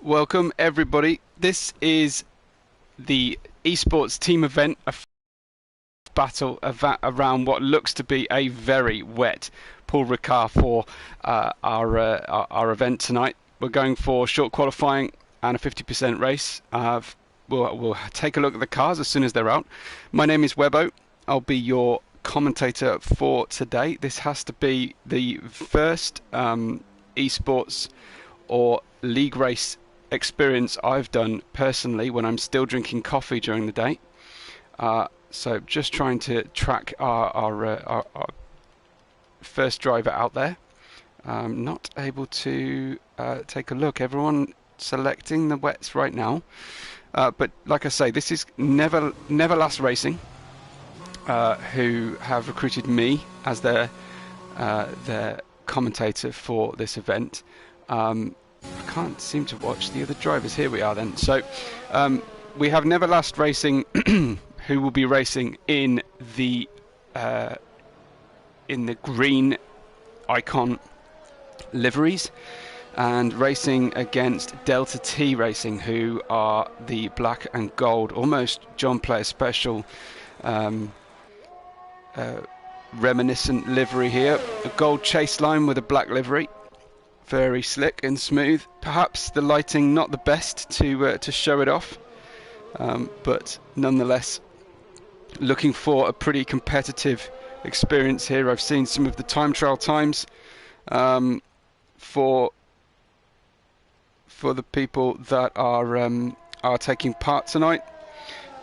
Welcome everybody. This is the esports team event, a battle around what looks to be a very wet Paul Ricard for our event tonight. We're going for short qualifying and a 50% race. We'll take a look at the cars as soon as they're out. My name is Webbo. I'll be your commentator for today. This has to be the first esports or league race experience I've done personally when I'm still drinking coffee during the day. So just trying to track our first driver out there. Not able to take a look. Everyone selecting the wets right now. But like I say, this is neverlastracing, who have recruited me as their commentator for this event. I can't seem to watch the other drivers. Here we are then. So we have neverlastracing who will be racing in the green icon liveries and racing against Delta T Racing, who are the black and gold, almost John Player Special reminiscent livery here. A gold chase line with a black livery. Very slick and smooth. Perhaps the lighting not the best to show it off, but nonetheless looking for a pretty competitive experience here. I've seen some of the time trial times for the people that are taking part tonight,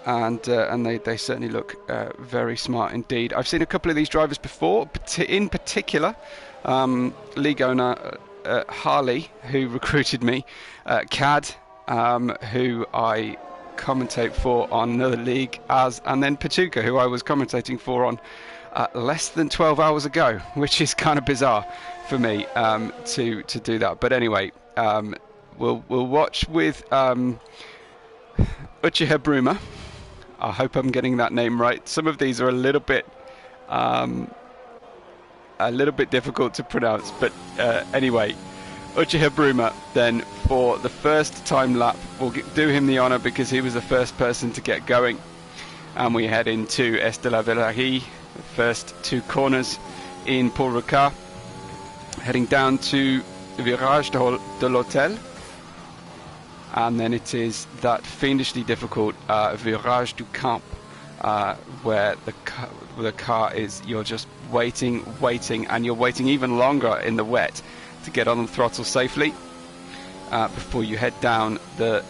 and they certainly look very smart indeed. I've seen a couple of these drivers before, in particular league owner Harley, who recruited me, Cad, who I commentate for on another league, and then Pachuca, who I was commentating for on less than 12 hours ago, which is kind of bizarre for me to do that. But anyway, we'll watch with Uchiha Bruma. I hope I'm getting that name right. Some of these are a little bit difficult to pronounce, but anyway, Uchiha Bruma then for the first time lap. We'll do him the honour because he was the first person to get going, and we head into Estela-Verrerie, the first two corners in Paul Ricard, heading down to Virage de l'Hôtel, and then it is that fiendishly difficult Virage du Camp, where the car is, you're just waiting, and you're waiting even longer in the wet to get on the throttle safely before you head down the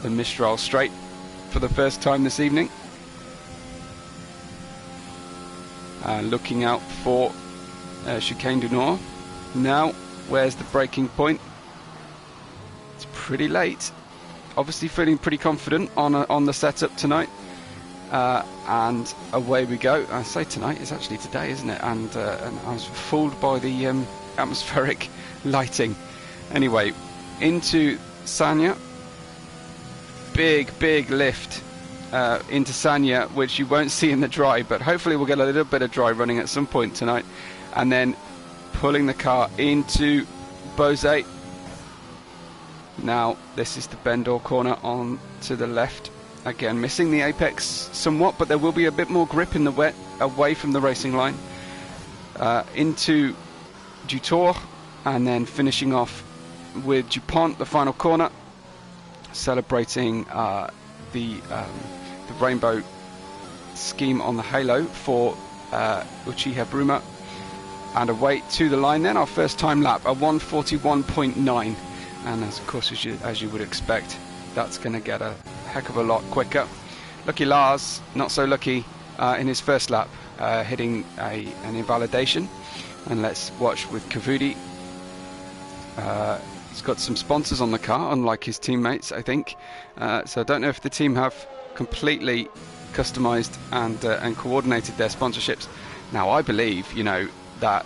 Mistral Straight for the first time this evening. Looking out for Chicane du Nord. Now, where's the braking point? It's pretty late. Obviously feeling pretty confident on the setup tonight. And away we go. I say tonight, it's actually today, isn't it? And I was fooled by the atmospheric lighting. Anyway, into Sanya. Big lift into Sanya, which you won't see in the dry, but hopefully we'll get a little bit of dry running at some point tonight. And then pulling the car into Beauzet. Now, this is the Bendor corner on to the left. Again, missing the apex somewhat, but there will be a bit more grip in the wet away from the racing line. Into Dutour, and then finishing off with Dupont, the final corner, celebrating the rainbow scheme on the halo for Uchiha Bruma. And away to the line then, our first time lap, a 1:41.9, and of course, as you would expect, that's going to get a heck of a lot quicker. Lucky Lars, not so lucky in his first lap, hitting an invalidation. And let's watch with Kavudi. He's got some sponsors on the car, unlike his teammates, I think. So I don't know if the team have completely customized and coordinated their sponsorships. Now, I believe, that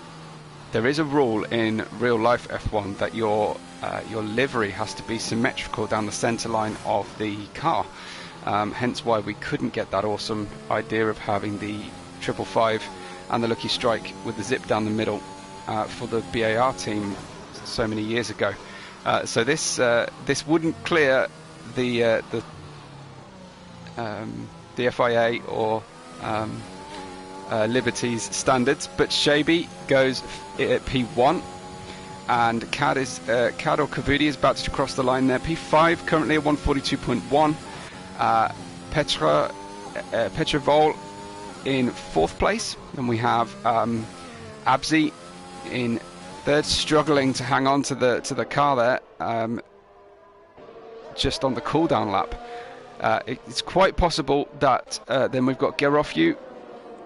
there is a rule in real life F1 that your livery has to be symmetrical down the center line of the car. Hence why we couldn't get that awesome idea of having the 555 and the Lucky Strike with the zip down the middle for the BAR team so many years ago. So this wouldn't clear the FIA or Liberty's standards, but Shaby goes at P1, and Cad or Kavudi is about to cross the line there. P5 currently at 142.1. Petra Vol in 4th place. Then we have Abzi in 3rd, struggling to hang on to the car there, just on the cooldown lap. It's quite possible that then we've got Gerofyu.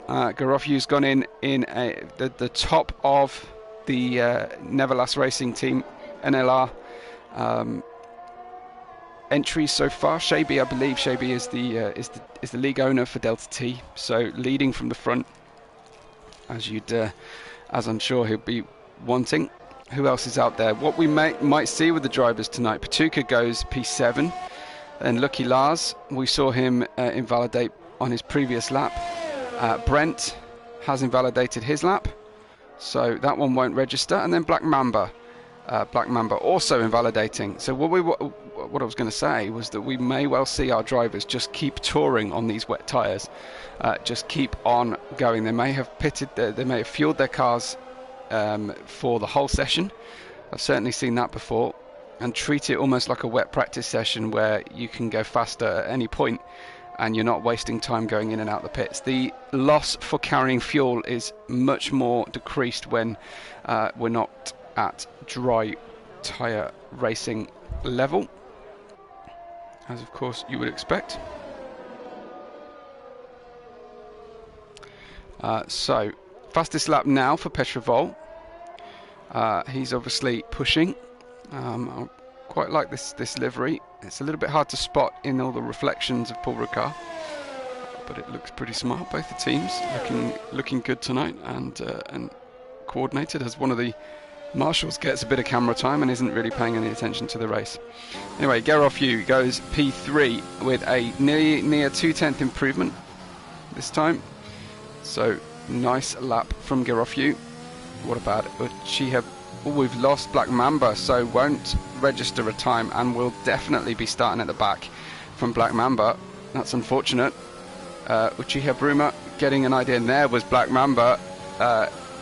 Gerofyu's gone in the top of the neverlastracing team NLR entries so far. Shaby, I believe Shaby is the league owner for Delta T, so leading from the front, as I'm sure he'll be wanting. Who else is out there? What we might see with the drivers tonight: Patuka goes P7, and Lucky Lars, we saw him invalidate on his previous lap. Brent has invalidated his lap, so that one won't register. And then Black Mamba also invalidating. So what I was going to say was that we may well see our drivers just keep touring on these wet tyres, just keep on going. They may have they may have fueled their cars for the whole session. I've certainly seen that before, and treat it almost like a wet practice session where you can go faster at any point and you're not wasting time going in and out the pits. The loss for carrying fuel is much more decreased when we're not at dry tyre racing level, as of course you would expect. So fastest lap now for Petrovol. He's obviously pushing. I quite like this livery. It's a little bit hard to spot in all the reflections of Paul Ricard, but it looks pretty smart. Both the teams looking good tonight, and coordinated, as one of the marshals gets a bit of camera time and isn't really paying any attention to the race. Anyway, Gerofyu goes P3 with a near 2/10 improvement this time. So nice lap from Gerofyu. What about Uchiha? We've lost Black Mamba, so won't register a time, and will definitely be starting at the back from Black Mamba. That's unfortunate. Uchiha Bruma getting an idea, and there was Black Mamba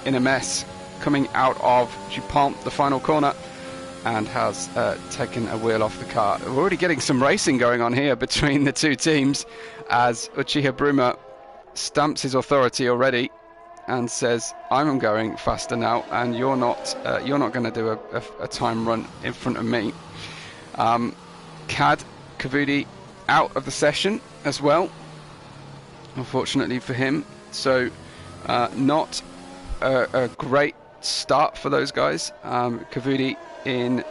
in a mess coming out of Dupont, the final corner, and has taken a wheel off the car. We're already getting some racing going on here between the two teams, as Uchiha Bruma stamps his authority already and says, I'm going faster now, and you're not going to do a time run in front of me. Cad Kavudi out of the session as well, unfortunately for him. So not a great start for those guys. Kavudi in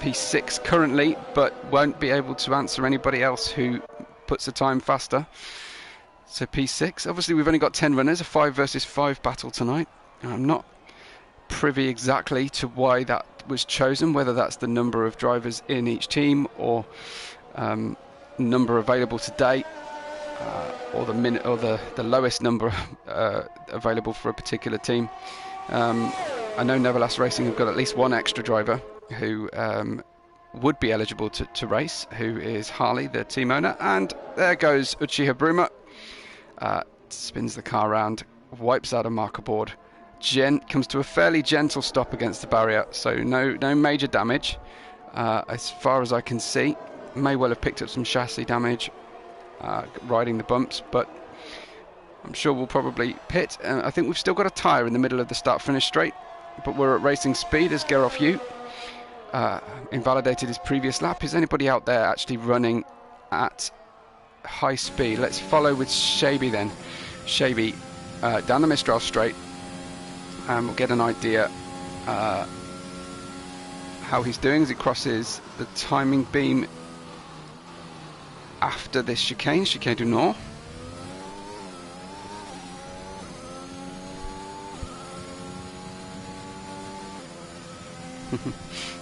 P6 currently, but won't be able to answer anybody else who puts a time faster. So P6, obviously we've only got 10 runners, a 5 versus 5 battle tonight. I'm not privy exactly to why that was chosen, whether that's the number of drivers in each team, or number available today, or the lowest number available for a particular team. I know Neverlast Racing have got at least one extra driver who would be eligible to race, who is Harley, the team owner. And there goes Uchiha Bruma. Spins the car around, wipes out a marker board. Comes to a fairly gentle stop against the barrier, so no major damage as far as I can see. May well have picked up some chassis damage riding the bumps, but I'm sure we'll probably pit. I think we've still got a tyre in the middle of the start-finish straight, but we're at racing speed as Gerofyu invalidated his previous lap. Is anybody out there actually running at high speed? Let's follow with Shaby then. Shaby down the Mistral straight, and we'll get an idea how he's doing as he crosses the timing beam after this chicane du Nord.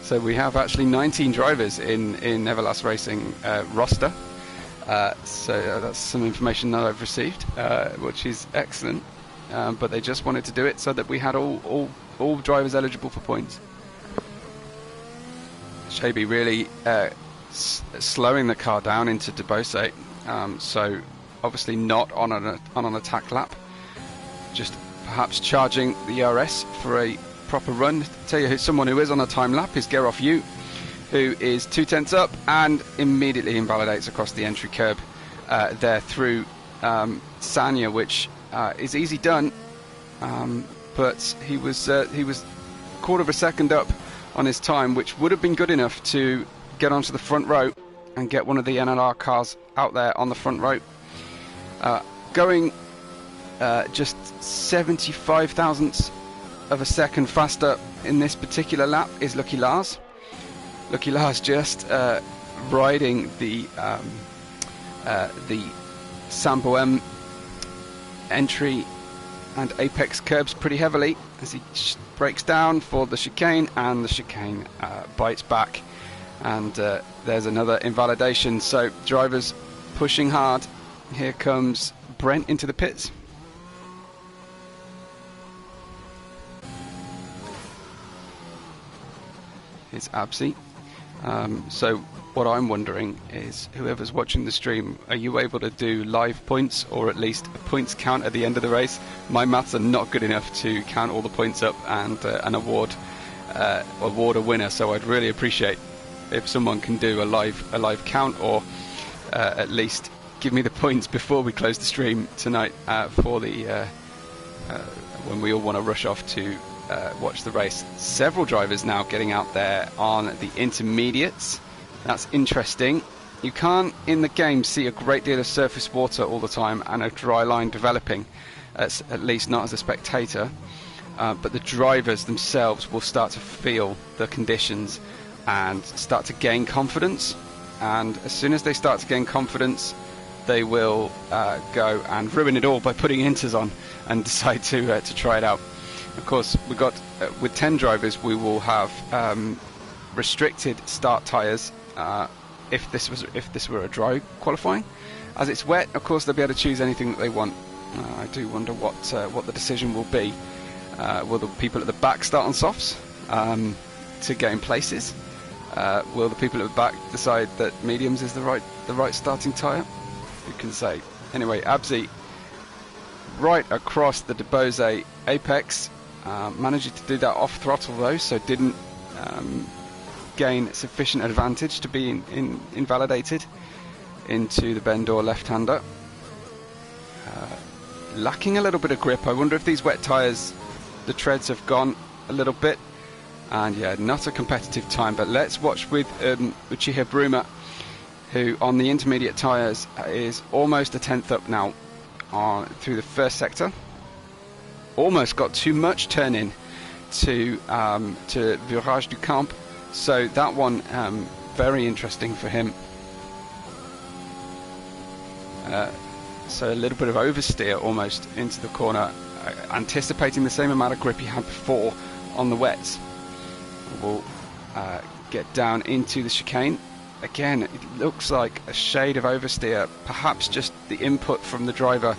So we have actually 19 drivers in Neverlast Racing roster. So that's some information that I've received, which is excellent. But they just wanted to do it so that we had all drivers eligible for points. Shaby really slowing the car down into Debose, so obviously not on an attack lap, just perhaps charging the RS for a proper run. Tell you someone who is on a time lap is Gerov Yu, who is 2/10 up and immediately invalidates across the entry curb there through Sanya, which is easy done, but he was quarter of a second up on his time, which would have been good enough to get onto the front row and get one of the NLR cars out there on the front row. Going just 75 thousandths of a second faster in this particular lap is Lucky Lars. Lucky Lars just riding the Sambo M entry and apex curbs pretty heavily as he breaks down for the chicane, and the chicane bites back, and there's another invalidation. So drivers pushing hard. Here comes Brent into the pits. Here's Absi. So what I'm wondering is, whoever's watching the stream, are you able to do live points, or at least a points count at the end of the race? My maths are not good enough to count all the points up and award a winner, so I'd really appreciate if someone can do a live count, or at least give me the points before we close the stream tonight for the when we all want to rush off to watch the race. Several drivers now getting out there on the intermediates. That's interesting. You can't in the game see a great deal of surface water all the time and a dry line developing, at least not as a spectator, but the drivers themselves will start to feel the conditions and start to gain confidence, and as soon as they start to gain confidence, they will go and ruin it all by putting inters on and decide to try it out. Of course, we got with 10 drivers, we will have restricted start tyres. If this were a dry qualifying, as it's wet, of course they'll be able to choose anything that they want. I do wonder what the decision will be. Will the people at the back start on softs to gain places? Will the people at the back decide that mediums is the right starting tyre? Who can say? Anyway, Absi right across the Debose apex, managing to do that off throttle though, so didn't gain sufficient advantage to be invalidated into the Bendor left-hander. Lacking a little bit of grip. I wonder if these wet tyres, the treads have gone a little bit, and yeah, not a competitive time. But let's watch with Uchiha Bruma, who on the intermediate tyres is almost a 10th up now through the first sector. Almost got too much turn in to Virage du Camp, so that one very interesting for him. So a little bit of oversteer almost into the corner, anticipating the same amount of grip he had before on the wets. We'll get down into the chicane. Again, it looks like a shade of oversteer, perhaps just the input from the driver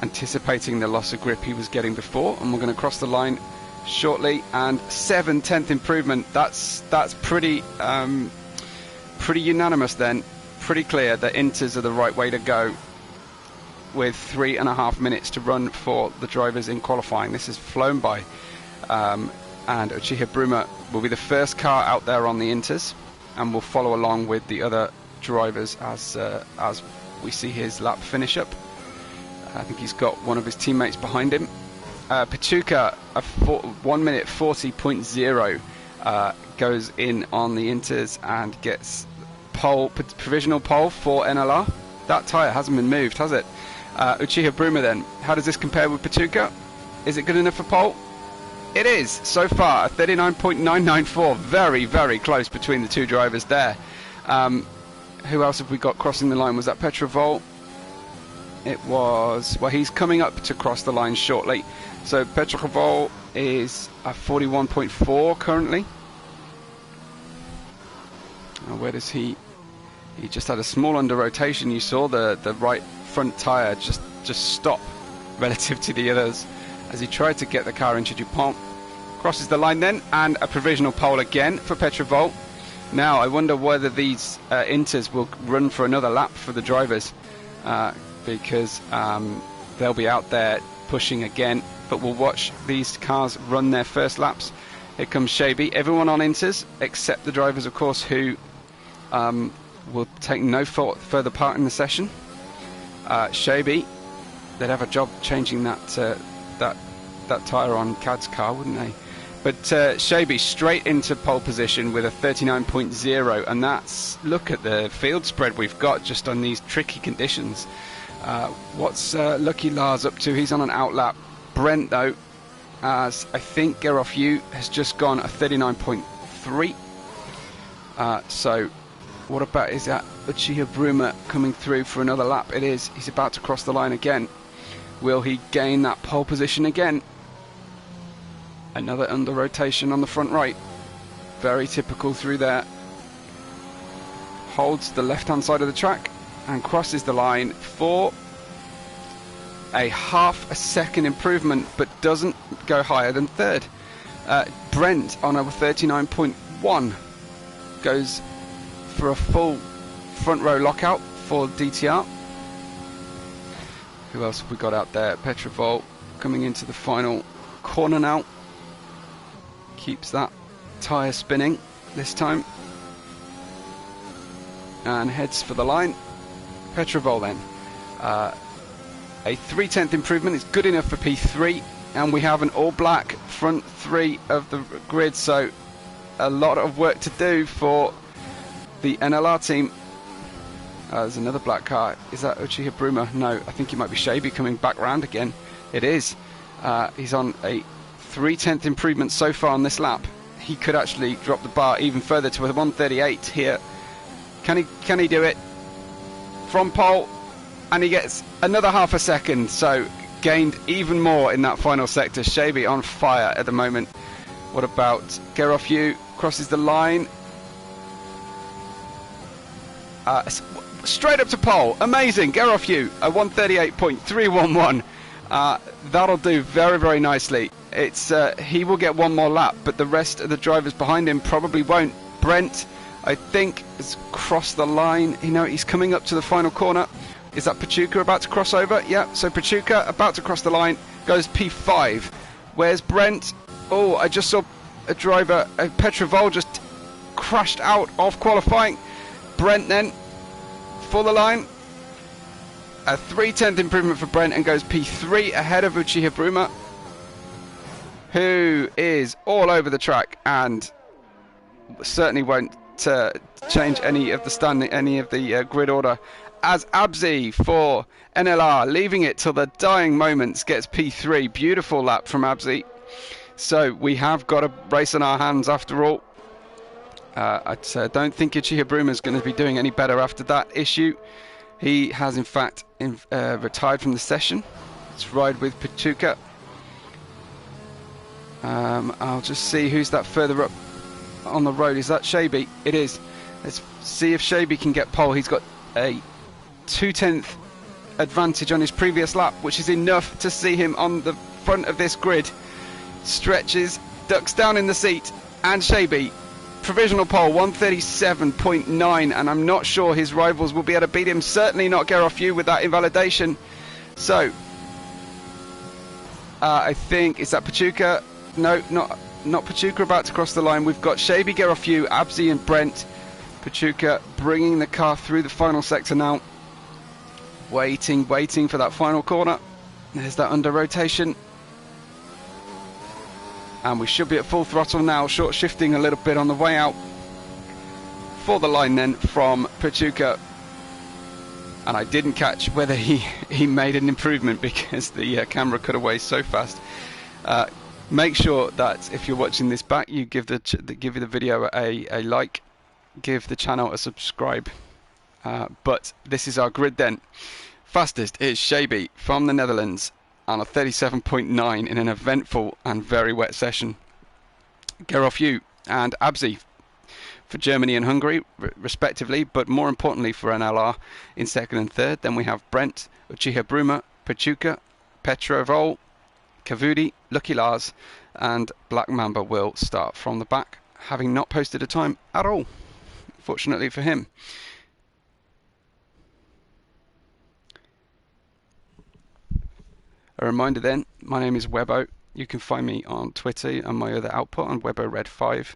anticipating the loss of grip he was getting before, and we're going to cross the line shortly. And 7/10 improvement. That's pretty unanimous then, pretty clear that inters are the right way to go, with 3.5 minutes to run for the drivers in qualifying. This has flown by, and Uchiha Bruma will be the first car out there on the inters, and will follow along with the other drivers as we see his lap finish up. I think he's got one of his teammates behind him. Pachuca, 1 minute 40.0, goes in on the inters and gets provisional pole for NLR. That tyre hasn't been moved, has it? Uchiha Bruma then, how does this compare with Pachuca? Is it good enough for pole? It is, so far, 39.994, very, very close between the two drivers there. Who else have we got crossing the line? Was that Petrovol? It was, well, he's coming up to cross the line shortly. So Petrovol is at 41.4 currently. Where does he just had a small under rotation. You saw the right front tyre just stop relative to the others as he tried to get the car into Dupont. Crosses the line then, and a provisional pole again for Petrovol. Now, I wonder whether these Inters will run for another lap for the drivers, because they'll be out there pushing again. But we'll watch these cars run their first laps. Here comes Shaby. Everyone on Inters, except the drivers, of course, who will take no further part in the session. Shaby, they'd have a job changing that tyre on Cad's car, wouldn't they? But Shaby straight into pole position with a 39.0, and that's, look at the field spread we've got just on these tricky conditions. What's Lucky Lars up to? He's on an outlap. Brent, though, as I think Gerolf Yu has just gone a 39.3. So what about, is that Uchiha Bruma coming through for another lap? It is. He's about to cross the line again. Will he gain that pole position again? Another under rotation on the front right. Very typical through there. Holds the left hand side of the track and crosses the line for a half a second improvement, but doesn't go higher than third. Brent on a 39.1 goes for a full front row lockout for DTR. Who else have we got out there? Petrovol coming into the final corner now. Keeps that tyre spinning this time and heads for the line. Petrovol then. A 3/10 improvement is good enough for P3, and we have an all-black front three of the grid, so a lot of work to do for the NLR team. There's another black car. Is that Uchiha Bruma? No, I think it might be Shaby coming back round again. It is. He's on a 3/10 improvement so far on this lap. He could actually drop the bar even further to a 138 here. Can he do it? From pole, and he gets another half a second, so gained even more in that final sector. Shaby on fire at the moment. What about Gerolf Yu? Crosses the line. Straight up to pole. Amazing. Gerolf Yu, a 138.311. That'll do very, very nicely. It's he will get one more lap, but the rest of the drivers behind him probably won't. Brent, I think, has crossed the line. You know, he's coming up to the final corner. Is that Pachuca about to cross over? Yeah, so Pachuca about to cross the line, goes P5. Where's Brent? Oh, I just saw a driver, Petrovol, just crashed out of qualifying. Brent then, for the line. A 3/10 improvement for Brent and goes P3 ahead of Uchiha Bruma, who is all over the track and certainly won't change any of the grid order. As Abzi for NLR, leaving it till the dying moments, gets P3. Beautiful lap from Abzi. So we have got a race on our hands after all. I don't think Uchiha Bruma is going to be doing any better after that issue. He has in fact retired from the session. Let's ride with Pachuca. I'll just see who's that further up on the road. Is that Shaby? It is. Let's see if Shaby can get pole. He's got a 2/10 advantage on his previous lap, which is enough to see him on the front of this grid. Stretches, ducks down in the seat, and Shaby, provisional pole 137.9, and I'm not sure his rivals will be able to beat him. Certainly not Gerolf Yu with that invalidation. So I think, is that Pachuca? No, not Pachuca about to cross the line. We've got Shaby, Gerolf Yu, Abzi and Brent. Pachuca bringing the car through the final sector now. Waiting for that final corner. There's that under rotation. And we should be at full throttle now, short shifting a little bit on the way out. For the line then from Pachuca. And I didn't catch whether he made an improvement because the camera cut away so fast. Make sure that if you're watching this back, you give the video a like, give the channel a subscribe. But this is our grid then. Fastest is Shaby from the Netherlands on a 37.9 in an eventful and very wet session. Gerolf Yu and Abzi for Germany and Hungary respectively, but more importantly for NLR in second and third. Then we have Brent, Uchiha Bruma, Pachuca, Petrovol, Kavudi, Lucky Lars and Black Mamba will start from the back, having not posted a time at all. fortunately for him. A reminder then, my name is Webbo. You can find me on Twitter and my other output on WebboRed5.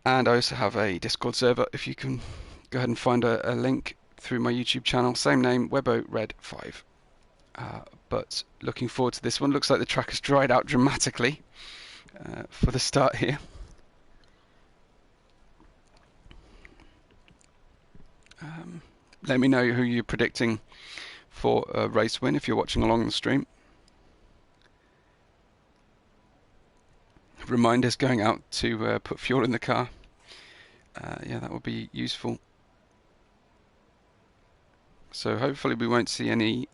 And I also have a Discord server. If you can go ahead and find a link through my YouTube channel, same name, WebboRed5. But looking forward to this one. Looks like the track has dried out dramatically for the start here. Let me know who you're predicting for a race win if you're watching along the stream. Reminders going out to put fuel in the car. Yeah, that would be useful. So hopefully we won't see any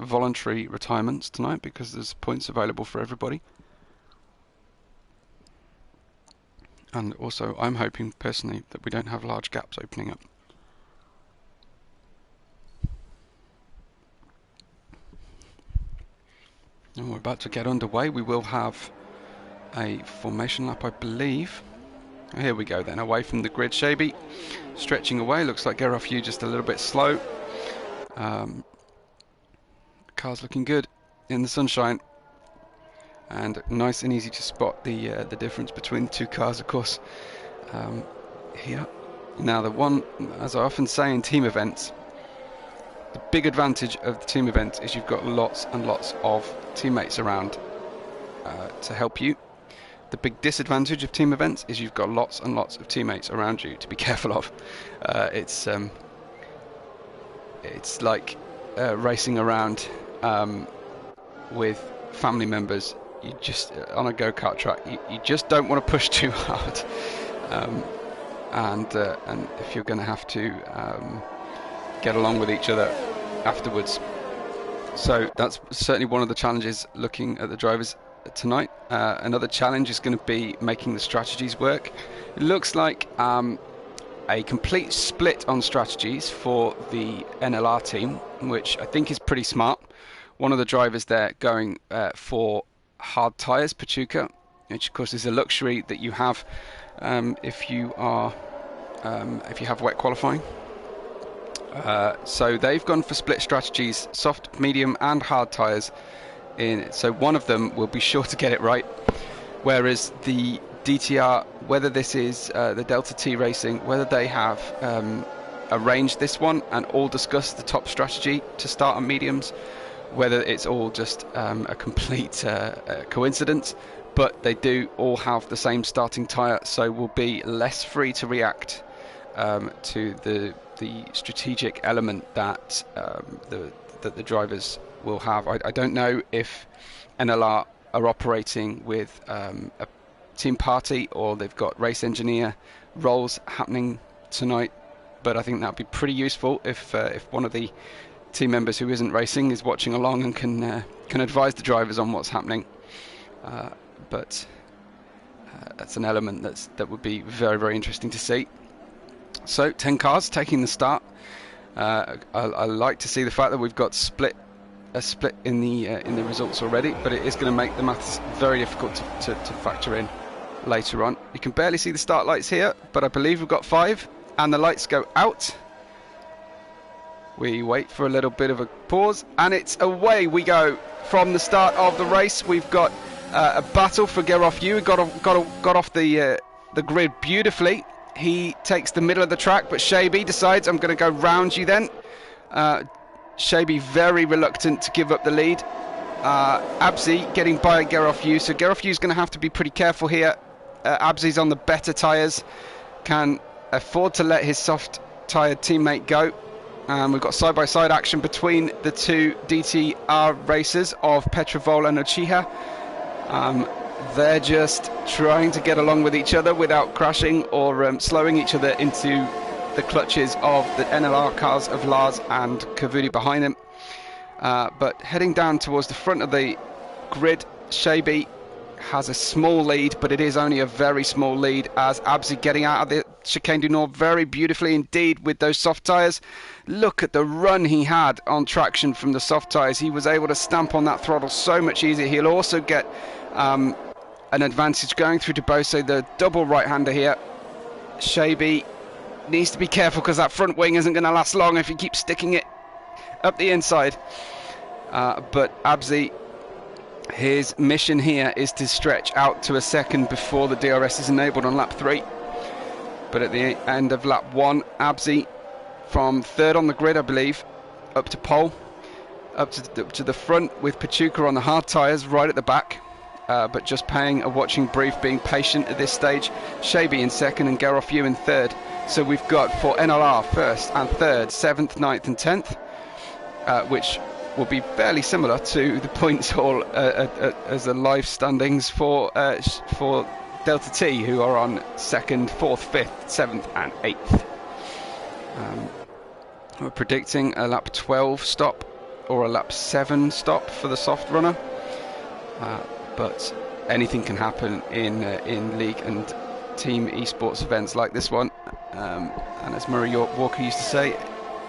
voluntary retirements tonight, because there's points available for everybody. And also I'm hoping personally that we don't have large gaps opening up. And we're about to get underway. We will have a formation lap, I believe. Here we go then, away from the grid. Shaby stretching away. Looks like Gerard Few just a little bit slow. Car's looking good in the sunshine, and nice and easy to spot the difference between the two cars, of course. Here now, the one, as I often say in team events, the big advantage of the team event is you've got lots and lots of teammates around to help you. The big disadvantage of team events is you've got lots and lots of teammates around you to be careful of. It's like racing around with family members. You just, on a go-kart track, you just don't want to push too hard. And if you're going to have to get along with each other afterwards. So that's certainly one of the challenges looking at the drivers tonight. Another challenge is going to be making the strategies work. It looks like a complete split on strategies for the NLR team, which I think is pretty smart. One of the drivers there going for hard tyres, Pachuca, which of course is a luxury that you have if you have wet qualifying. So they've gone for split strategies, soft, medium and hard tyres. So one of them will be sure to get it right, whereas the DTR, whether this is the Delta T Racing, whether they have arranged this one and all discussed the top strategy to start on mediums, whether it's all just a complete coincidence, but they do all have the same starting tyre, so will be less free to react to the strategic element that the drivers will have. I don't know if NLR are operating with a team party or they've got race engineer roles happening tonight, but I think that would be pretty useful if one of the team members who isn't racing is watching along and can advise the drivers on what's happening. But that's an element that would be very, very interesting to see. So 10 cars taking the start. I like to see the fact that we've got a split in the results already, but it is going to make the maths very difficult to factor in later on. You can barely see the start lights here, but I believe we've got 5, and the lights go out. We wait for a little bit of a pause, and it's away we go from the start of the race. We've got a battle for Gerard Few. Got off the grid beautifully. He takes the middle of the track, but Shaby decides, I'm going to go round you then. Shaby very reluctant to give up the lead. Abzi getting by Gerard Few, so Gerard Few's going to have to be pretty careful here. Abzi's on the better tyres, can afford to let his soft-tyred teammate go. We've got side-by-side action between the two DTR racers of Petrovol and Uchiha. They're just trying to get along with each other without crashing or slowing each other into the clutches of the NLR cars of Lars and Kavudi behind him. But heading down towards the front of the grid, Shaby has a small lead, but it is only a very small lead, as Abzi getting out of the chicane du Nord very beautifully indeed with those soft tyres. Look at the run he had on traction from the soft tyres. He was able to stamp on that throttle so much easier. He'll also get an advantage going through to Bose, the double right-hander here. Shaby needs to be careful because that front wing isn't going to last long if he keeps sticking it up the inside. But Abzi, his mission here is to stretch out to a second before the DRS is enabled on lap 3. But at the end of lap 1, Abzi, from third on the grid, I believe, up to pole, up to the front with Pachuca on the hard tyres right at the back. But just paying a watching brief, being patient at this stage. Shaby in second and Gareth Yu in third. So we've got for NLR first and third, 7th, 9th and 10th, which will be fairly similar to the points haul as the live standings for Delta T, who are on 2nd, 4th, 5th, 7th and 8th. We're predicting a lap 12 stop or a lap 7 stop for the soft runner. But anything can happen in league and team esports events like this one. And as Murray Walker used to say,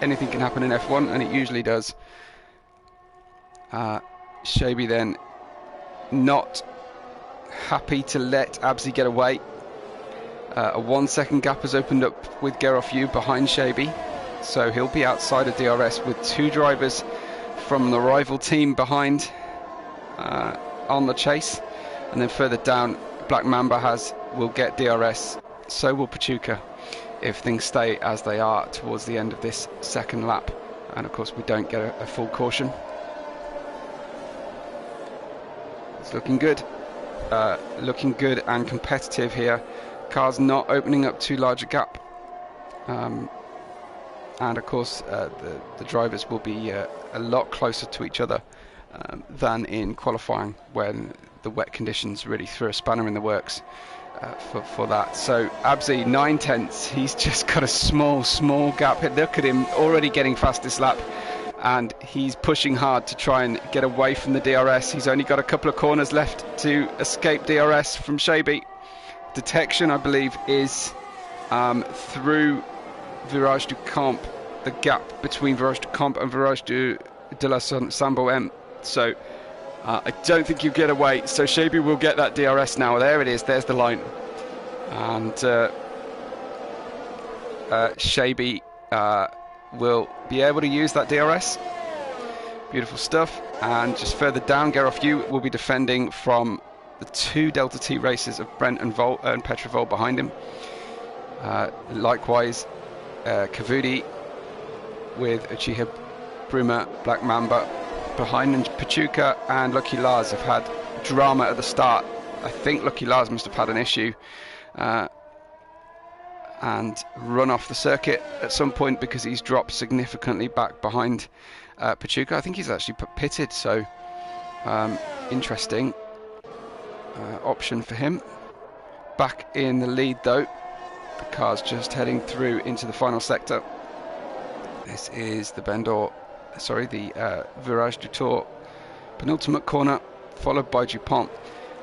anything can happen in F1, and it usually does. Shaby then not happy to let Abzi get away. A 1 second gap has opened up with Gareth Yu behind Shaby, so he'll be outside of DRS with 2 drivers from the rival team behind on the chase. And then further down, Black Mamba will get DRS, so will Pachuca, if things stay as they are towards the end of this second lap, and of course we don't get a full caution. It's looking good and competitive here. Cars not opening up too large a gap, and of course the drivers will be a lot closer to each other than in qualifying, when the wet conditions really threw a spanner in the works for that. So Abzi 9/10, he's just got a small gap. Look at him already getting fastest lap, and he's pushing hard to try and get away from the DRS. He's only got a couple of corners left to escape DRS from Shaby. Detection, I believe, is through Virage du Camp, the gap between Virage du Camp and Virage de la Sambo M. So I don't think you get away. So Shaby will get that DRS now. There it is. There's the line. And Shaby will be able to use that DRS. Beautiful stuff. And just further down, Gareth Yu will be defending from the 2 Delta T races of Brent and Petrovol behind him. Likewise, Kavudi with Uchiha Bruma, Black Mamba behind, and Pachuca and Lucky Lars have had drama at the start. I think Lucky Lars must have had an issue and run off the circuit at some point, because he's dropped significantly back behind Pachuca. I think he's actually pitted, so interesting option for him. Back in the lead though, the car's just heading through into the final sector. This is the Virage du Tour penultimate corner, followed by DuPont,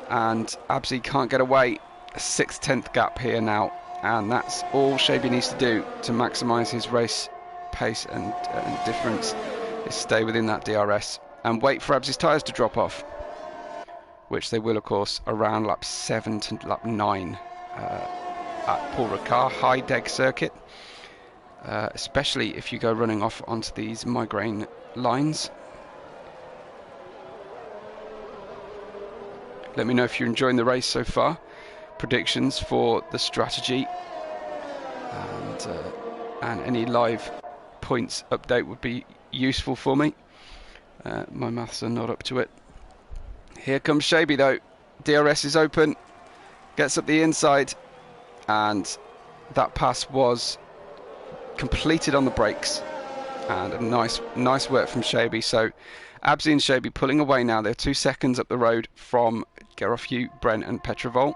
and Abzi can't get away. A 6/10 gap here now, and that's all Shaby needs to do to maximise his race pace and difference, is stay within that DRS and wait for Abzi's tyres to drop off, which they will of course around lap 7 to lap 9 at Paul Ricard high deg circuit. Especially if you go running off onto these migraine lines. Let me know if you're enjoying the race so far. Predictions for the strategy and any live points update would be useful for me. My maths are not up to it. Here comes Shaby though. DRS is open, gets up the inside, and that pass was completed on the brakes, and a nice work from Shaby. So Abzi and Shaby pulling away now. They're 2 seconds up the road from Gareth Yu, Brent and Petrovol.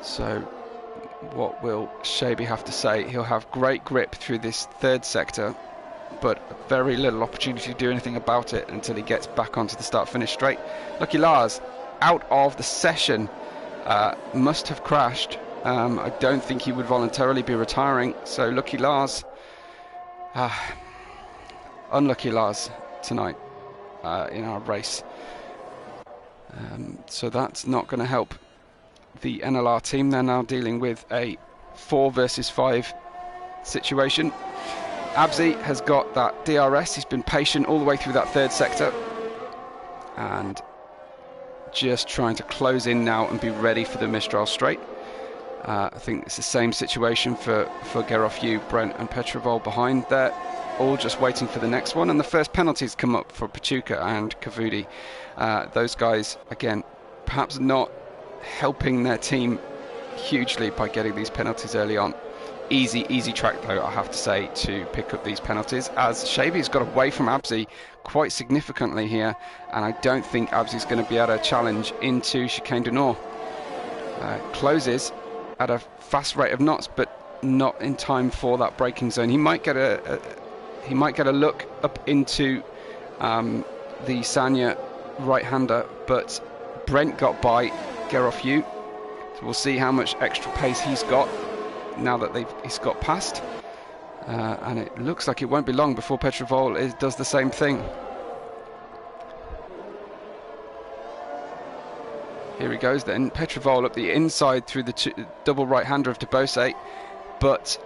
So what will Shaby have to say? He'll have great grip through this 3rd sector, but very little opportunity to do anything about it until he gets back onto the start-finish straight. Lucky Lars out of the session, must have crashed. I don't think he would voluntarily be retiring, so Lucky Lars, unlucky Lars tonight in our race. So that's not going to help the NLR team. They're now dealing with a 4 versus 5 situation. Abzi has got that DRS. He's been patient all the way through that third sector and just trying to close in now and be ready for the Mistral straight. I think it's the same situation for Gerofyu, Brent and Petrovol behind there, all just waiting for the next one. And the first penalties come up for Pachuca and Kavudi. Those guys, again, perhaps not helping their team hugely by getting these penalties early on. Easy track though, I have to say, to pick up these penalties, as Shabi's got away from Abzi quite significantly here, and I don't think Abzi's going to be able to challenge into Chicane du Nord. Closes at a fast rate of knots, but not in time for that braking zone. He might get a look up into the Sanya right-hander, but Brent got by Gerofyu, so we'll see how much extra pace he's got now that he's got past, and it looks like it won't be long before Petrovol does the same thing. Here he goes then, Petrovol up the inside through the double right-hander of Debose, but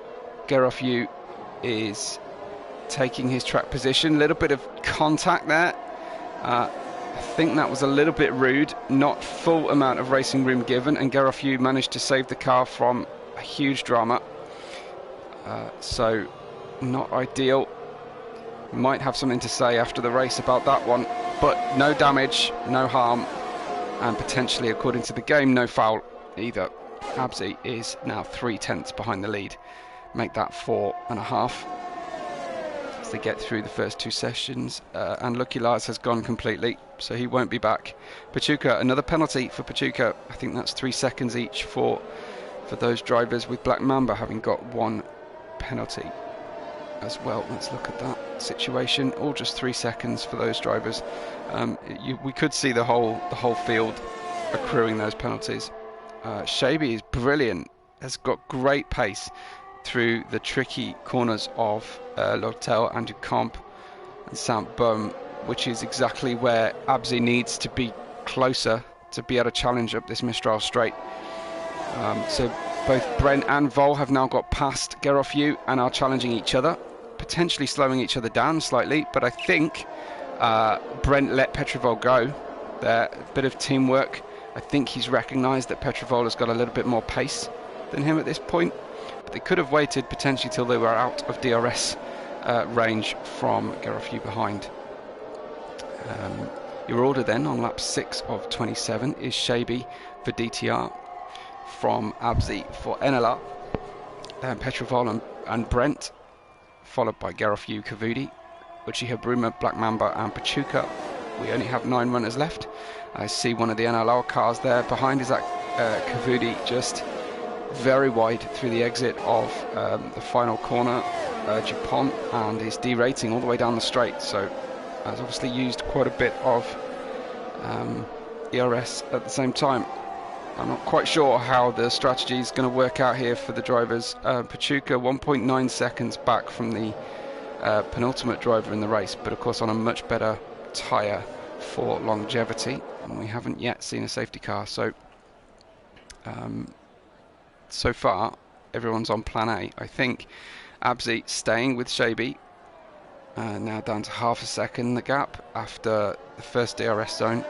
Gerofyu is taking his track position. A little bit of contact there. I think that was a little bit rude, not full amount of racing room given, and Gerofyu managed to save the car from a huge drama, so not ideal. Might have something to say after the race about that one, but no damage, no harm, and potentially, according to the game, no foul either. Abzi is now 3/10 behind the lead, make that 4.5 as they get through the first 2 sessions, and Lucky Lars has gone completely, so he won't be back. Pachuca, another penalty for Pachuca. I think that's 3 seconds each for those drivers, with Black Mamba having got 1 penalty as well. Let's look at that situation. All just 3 seconds for those drivers. We could see the whole field accruing those penalties. Shabi is brilliant, has got great pace through the tricky corners of L'Hotel and du Camp and Saint-Baume, which is exactly where Abzi needs to be closer to be able to challenge up this Mistral straight. So both Brent and Vol have now got past Gerofyu and are challenging each other, potentially slowing each other down slightly, but I think Brent let Petrovol go there. A bit of teamwork. I think he's recognised that Petrovol has got a little bit more pace than him at this point, but they could have waited potentially till they were out of DRS range from Gerofyu behind. Your order then on lap 6 of 27 is Shabi for DTR, from Abzi for NLR, then Petrovol and Brent, followed by Gerofyu, Kavudi, Uchiha Bruma, Black Mamba and Pachuca. We only have 9 runners left. I see one of the NLR cars there behind is that Kavudi, just very wide through the exit of the final corner, Japon, and is derating all the way down the straight, so has obviously used quite a bit of ERS at the same time. I'm not quite sure how the strategy is going to work out here for the drivers. Pachuca 1.9 seconds back from the penultimate driver in the race, but of course on a much better tyre for longevity, and we haven't yet seen a safety car, so so far everyone's on plan A. I think Abzi staying with Shabi, now down to half a second the gap after the first DRS zone,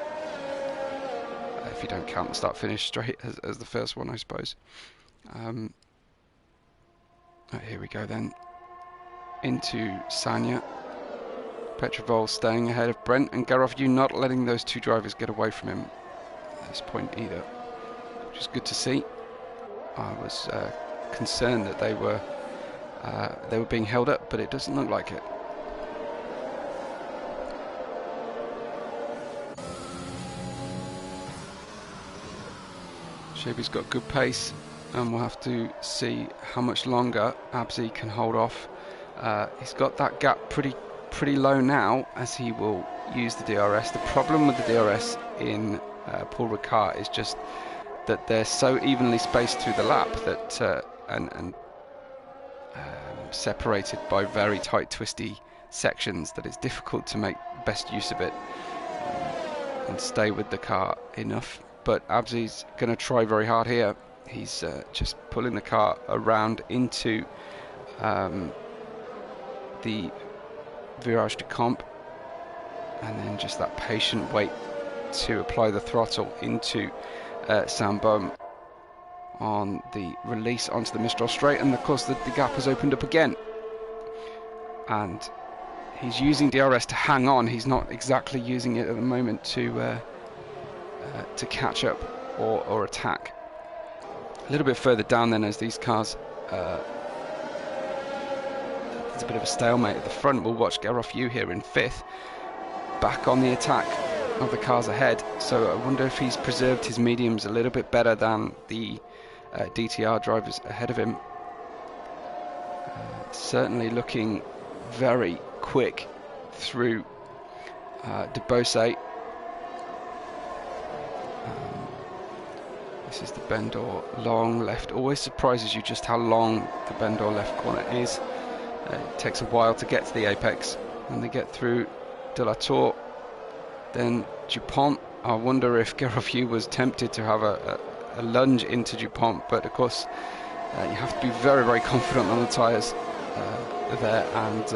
if you don't count the start-finish straight as the first one, I suppose. Here we go then, into Sanya. Petrovol staying ahead of Brent, and Gerofyu not letting those 2 drivers get away from him at this point either, which is good to see. I was concerned that they were being held up, but it doesn't look like it. Shabi's got good pace, and we'll have to see how much longer Abzi can hold off. He's got that gap pretty low now, as he will use the DRS. The problem with the DRS in Paul Ricard is just that they're so evenly spaced through the lap that and separated by very tight, twisty sections, that it's difficult to make best use of it and stay with the car enough. But Abzi's going to try very hard here. He's just pulling the car around into the virage de comp, and then just that patient wait to apply the throttle into Sambom on the release onto the Mistral straight, and of course the gap has opened up again, and he's using DRS to hang on. He's not exactly using it at the moment to catch up or attack. A little bit further down then, as these cars there's a bit of a stalemate at the front. We'll watch Gerofyu here in 5th, back on the attack of the cars ahead. So I wonder if he's preserved his mediums a little bit better than the DTR drivers ahead of him. Certainly looking very quick through de Beausset. This is the Bendor long left. Always surprises you just how long the Bendor left corner is. It takes a while to get to the apex, and they get through de la Tour, then Dupont. I wonder if Gerofyu was tempted to have a lunge into Dupont, but of course you have to be very, very confident on the tyres there and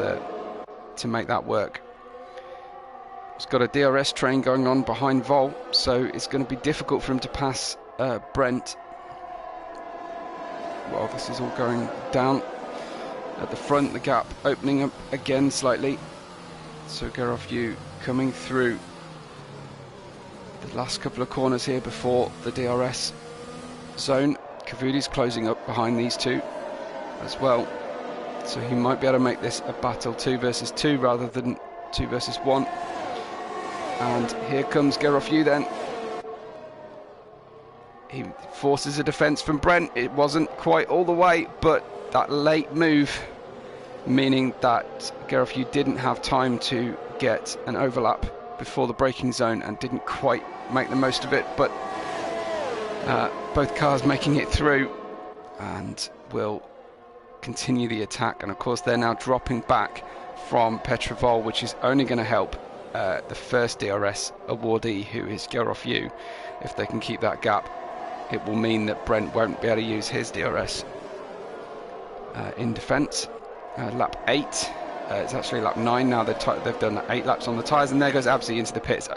to make that work. He's got a DRS train going on behind Vol, so it's going to be difficult for him to pass Brent. Well, this is all going down at the front, the gap opening up again slightly. So Gerofyu coming through the last couple of corners here before the DRS zone. Cavudi's closing up behind these two as well, so he might be able to make this a battle 2 versus 2 rather than 2 versus 1. And here comes Gerofyu then. He forces a defence from Brent. It wasn't quite all the way, but that late move, meaning that Gerofyu didn't have time to get an overlap before the braking zone and didn't quite make the most of it, but both cars making it through and will continue the attack. And of course they're now dropping back from Petrovol, which is only going to help the first DRS awardee, who is Gerofyu. If they can keep that gap, it will mean that Brent won't be able to use his DRS in defence. Lap 8, it's actually lap 9 now. They've done 8 laps on the tyres, and there goes Abzi into the pits.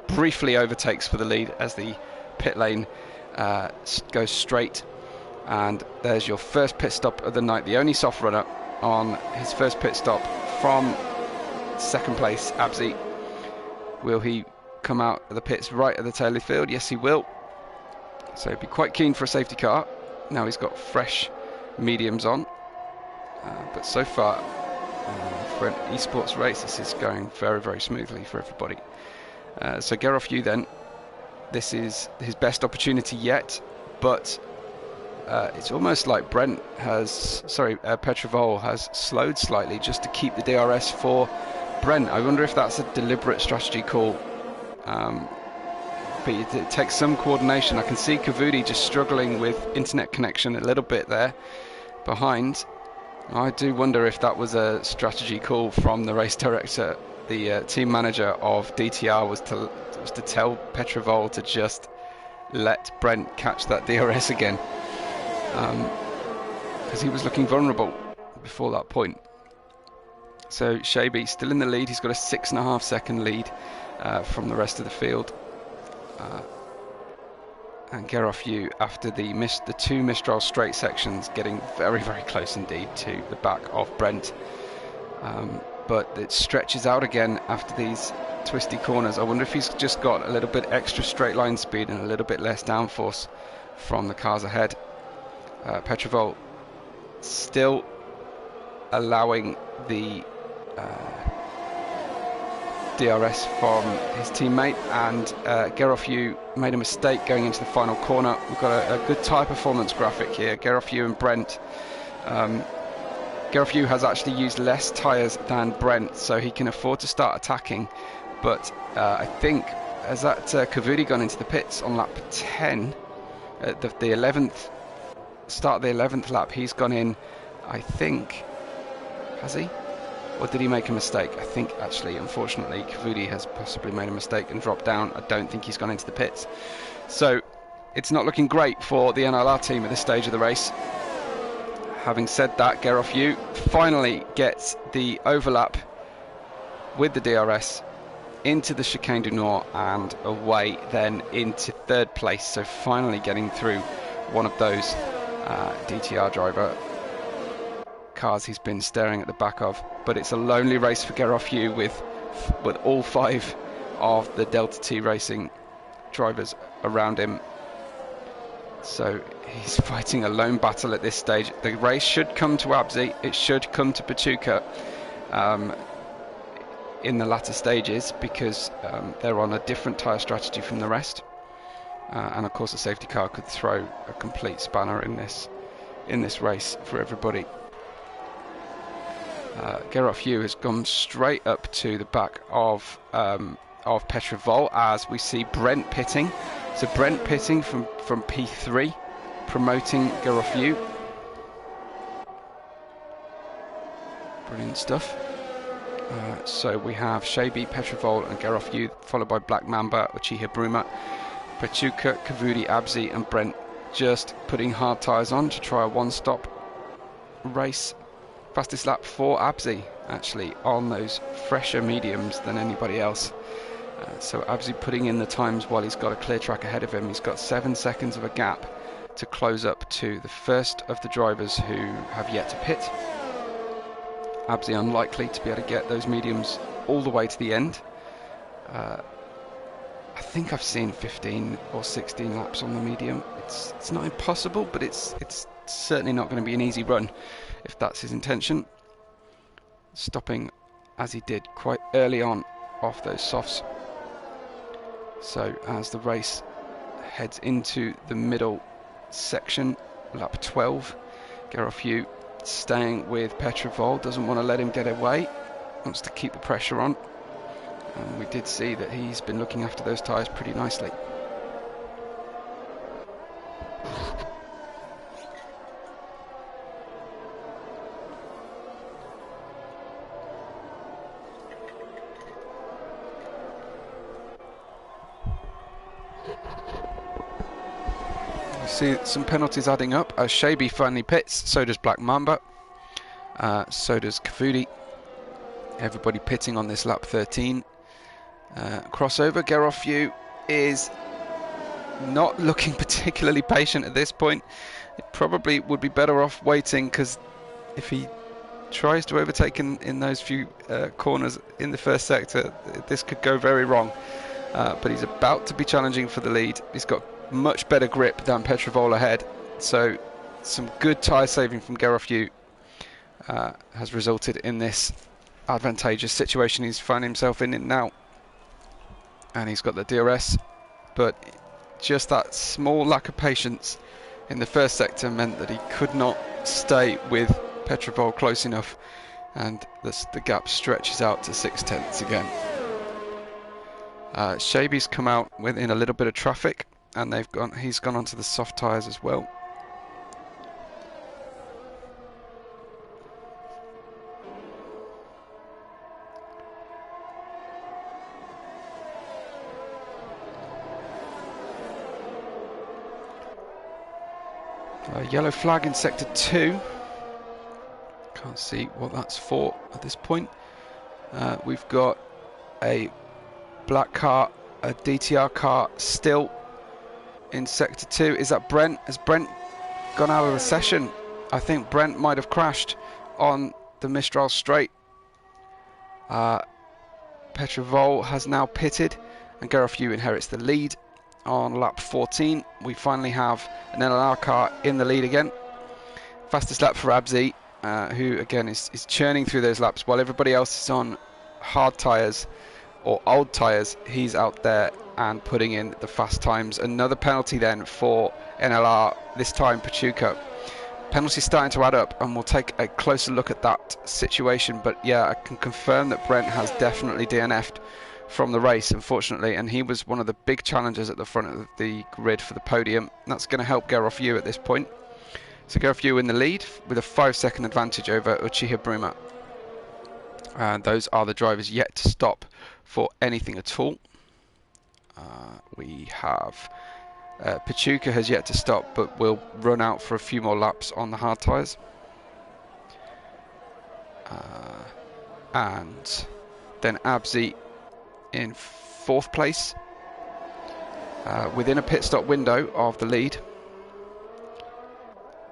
Briefly overtakes for the lead as the pit lane goes straight, and there's your first pit stop of the night. The only soft runner on his first pit stop from second place, Abzi. Will he come out of the pits right at the tail of the field? Yes, he will. So he'd be quite keen for a safety car. Now he's got fresh mediums on. But so far, for an esports race, this is going very, very smoothly for everybody. So Gerofyu then, this is his best opportunity yet, but it's almost like Petrovol has slowed slightly just to keep the DRS for Brent. I wonder if that's a deliberate strategy call. But it takes some coordination. I can see Cavudi just struggling with internet connection a little bit there behind. I do wonder if that was a strategy call from the race director. The team manager of DTR was to tell Petrovol to just let Brent catch that DRS again, because he was looking vulnerable before that point. So Shaby still in the lead. He's got a 6.5 second lead from the rest of the field. And Gerofyu, after the 2 Mistral straight sections, getting very, very close indeed to the back of Brent. But it stretches out again after these twisty corners. I wonder if he's just got a little bit extra straight line speed and a little bit less downforce from the cars ahead. Petrovol still allowing the DRS from his teammate, and Gerofyu made a mistake going into the final corner. We've got a good tyre performance graphic here. Gerofyu and Brent. Gerofyu has actually used less tyres than Brent, so he can afford to start attacking. But I think as that Cavudi gone into the pits on lap 10, the 11th start of the 11th lap, he's gone in. I think, has he? Or did he make a mistake? I think actually, unfortunately, Cavudi has possibly made a mistake and dropped down. I don't think he's gone into the pits. So it's not looking great for the NLR team at this stage of the race. Having said that, Gerov Yu finally gets the overlap with the DRS into the Chicane du Nord and away then into third place. So finally getting through one of those DTR driver cars he's been staring at the back of. But it's a lonely race for Gerov Yu with all 5 of the Delta T Racing drivers around him. So he's fighting a lone battle at this stage. The race should come to Abzi, it should come to Pachuca in the latter stages, because they're on a different tyre strategy from the rest, and of course a safety car could throw a complete spanner in this race for everybody. Gerov Yu has gone straight up to the back of Petrovol as we see Brent pitting. So Brent pitting from P3, promoting Gerov Yu. Brilliant stuff. So we have Shabi, Petrovol and Gerov Yu, followed by Black Mamba, Uchiha Bruma, Pachuca, Kavudi, Abzi and Brent just putting hard tyres on to try a one-stop race. Fastest lap for Abzi, actually, on those fresher mediums than anybody else. So Abzi putting in the times while he's got a clear track ahead of him. He's got 7 seconds of a gap to close up to the first of the drivers who have yet to pit. Abzi unlikely to be able to get those mediums all the way to the end. I think I've seen 15 or 16 laps on the medium. It's not impossible, but it's certainly not going to be an easy run if that's his intention. Stopping as he did quite early on off those softs. So as the race heads into the middle section, lap 12, Gerov Yu staying with Petrovol, doesn't want to let him get away, wants to keep the pressure on, and we did see that he's been looking after those tyres pretty nicely. See some penalties adding up as Shabi finally pits, so does Black Mamba, so does Kavudi. Everybody pitting on this lap 13. Crossover, Gerov Yu is not looking particularly patient at this point. It probably would be better off waiting, because if he tries to overtake in those few corners in the first sector, this could go very wrong. But he's about to be challenging for the lead. He's got much better grip than Petrovol ahead, so some good tyre saving from Gerov Yu has resulted in this advantageous situation he's found himself in now. And he's got the DRS, but just that small lack of patience in the first sector meant that he could not stay with Petrovol close enough, and the gap stretches out to 6/10 again. Shabi's come out within a little bit of traffic, and he's gone onto the soft tyres as well. Yellow flag in sector 2. Can't see what that's for at this point. We've got a black car, a DTR car still in sector 2. Is that Brent? Has Brent gone out of the session? I think Brent might have crashed on the Mistral straight. Petrovol has now pitted, and Gerov Yu inherits the lead on lap 14. We finally have an NLR car in the lead again. Fastest lap for Abzi, who again is churning through those laps while everybody else is on hard tyres or old tyres. He's out there and putting in the fast times. Another penalty then for NLR, this time Pachuca. Penalties starting to add up, and we'll take a closer look at that situation. But yeah, I can confirm that Brent has definitely DNF'd from the race, unfortunately, and he was one of the big challengers at the front of the grid for the podium. That's going to help Gerov Yu at this point. So Gerov Yu in the lead with a 5-second advantage over Uchiha Bruma. And those are the drivers yet to stop for anything at all. We have Pachuca has yet to stop, but will run out for a few more laps on the hard tyres. And then Abzi in 4th place, within a pit stop window of the lead.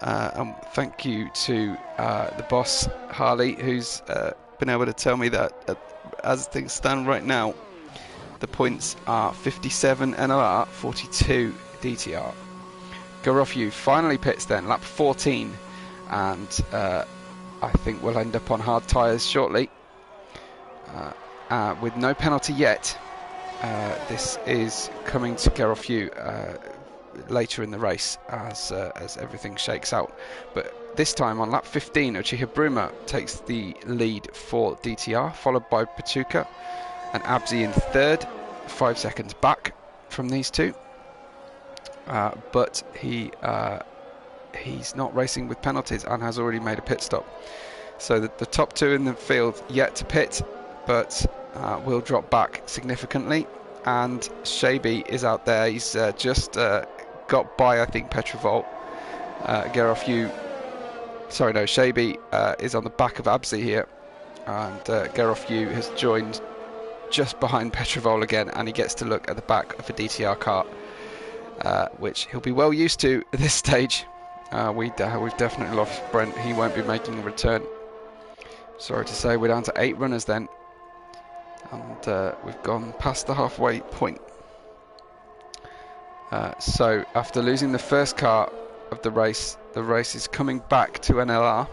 And thank you to the boss, Harley, who's been able to tell me that as things stand right now, the points are 57 NLR, 42 DTR. Garofyu finally pits then, lap 14, and I think we'll end up on hard tyres shortly. With no penalty yet, this is coming to Garofyu later in the race as everything shakes out. But this time on lap 15, Uchiha Bruma takes the lead for DTR, followed by Pachuca and Abzi in 3rd, 5 seconds back from these two. But he's not racing with penalties and has already made a pit stop. So the top 2 in the field yet to pit, but will drop back significantly. And Shaby is out there. He's just got by, I think, Petrovolt. Shaby is on the back of Abzi here, and Garofyu has joined just behind Petrovol again, and he gets to look at the back of a DTR car, which he'll be well used to at this stage. We've definitely lost Brent. He won't be making a return. Sorry to say, we're down to 8 runners then, and we've gone past the halfway point. So after losing the first car of the race is coming back to NLR.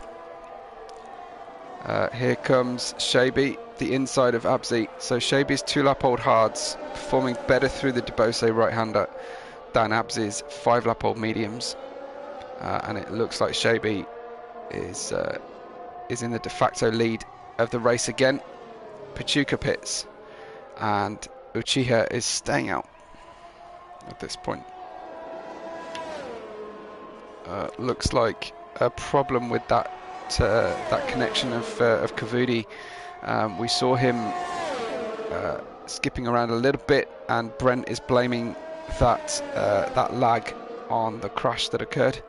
Here comes Shaby, the inside of Abzi. So Shaby's 2-lap-old hards performing better through the Debose right-hander than Abzi's 5-lap-old mediums, and it looks like Shaby is in the de facto lead of the race again. Pachuca pits, and Uchiha is staying out at this point. Looks like a problem with that connection of Kavudi. We saw him skipping around a little bit, and Brent is blaming that lag on the crash that occurred.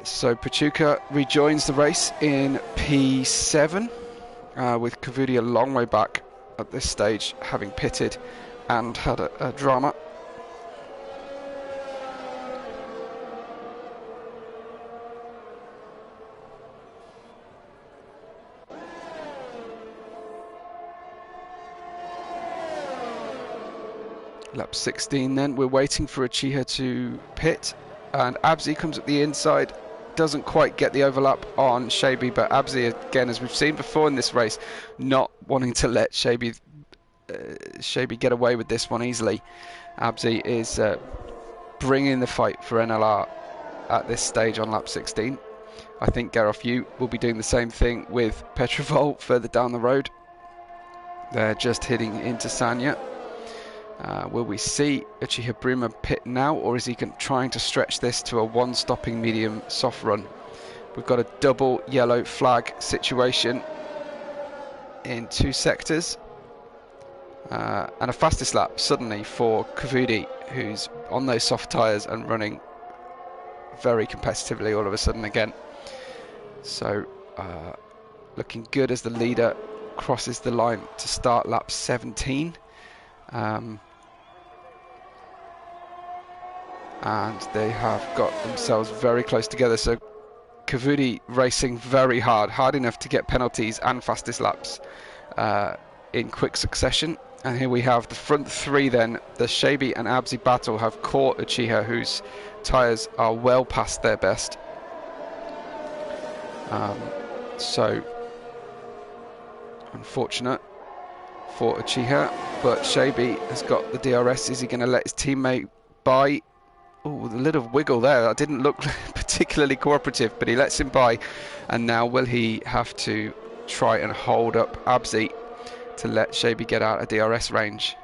So Pachuca rejoins the race in P7, with Kavudi a long way back at this stage, having pitted and had a drama. Lap 16 then, we're waiting for Uchiha to pit, and Abzi comes up the inside, doesn't quite get the overlap on Shaby, but Abzi, again, as we've seen before in this race, not wanting to let Shaby get away with this one easily. Abzi is bringing the fight for NLR at this stage on lap 16. I think Garofyu will be doing the same thing with Petrovol further down the road. They're just hitting into Sanya. Will we see Uchiha Bruma pit now, or is he trying to stretch this to a one-stopping medium soft run? We've got a double yellow flag situation in 2 sectors, and a fastest lap suddenly for Kavudi, who's on those soft tyres and running very competitively all of a sudden again. So looking good as the leader crosses the line to start lap 17. And they have got themselves very close together. So Kavudi racing very hard enough to get penalties and fastest laps in quick succession. And here we have the front 3 then. The Shaby and Abzi battle have caught Uchiha, whose tyres are well past their best. So unfortunate for Uchiha, but Shaby has got the DRS. Is he going to let his teammate by? Oh, the little wiggle there. That didn't look particularly cooperative, but he lets him by. And now will he have to try and hold up Abzi to let Shaby get out of DRS range?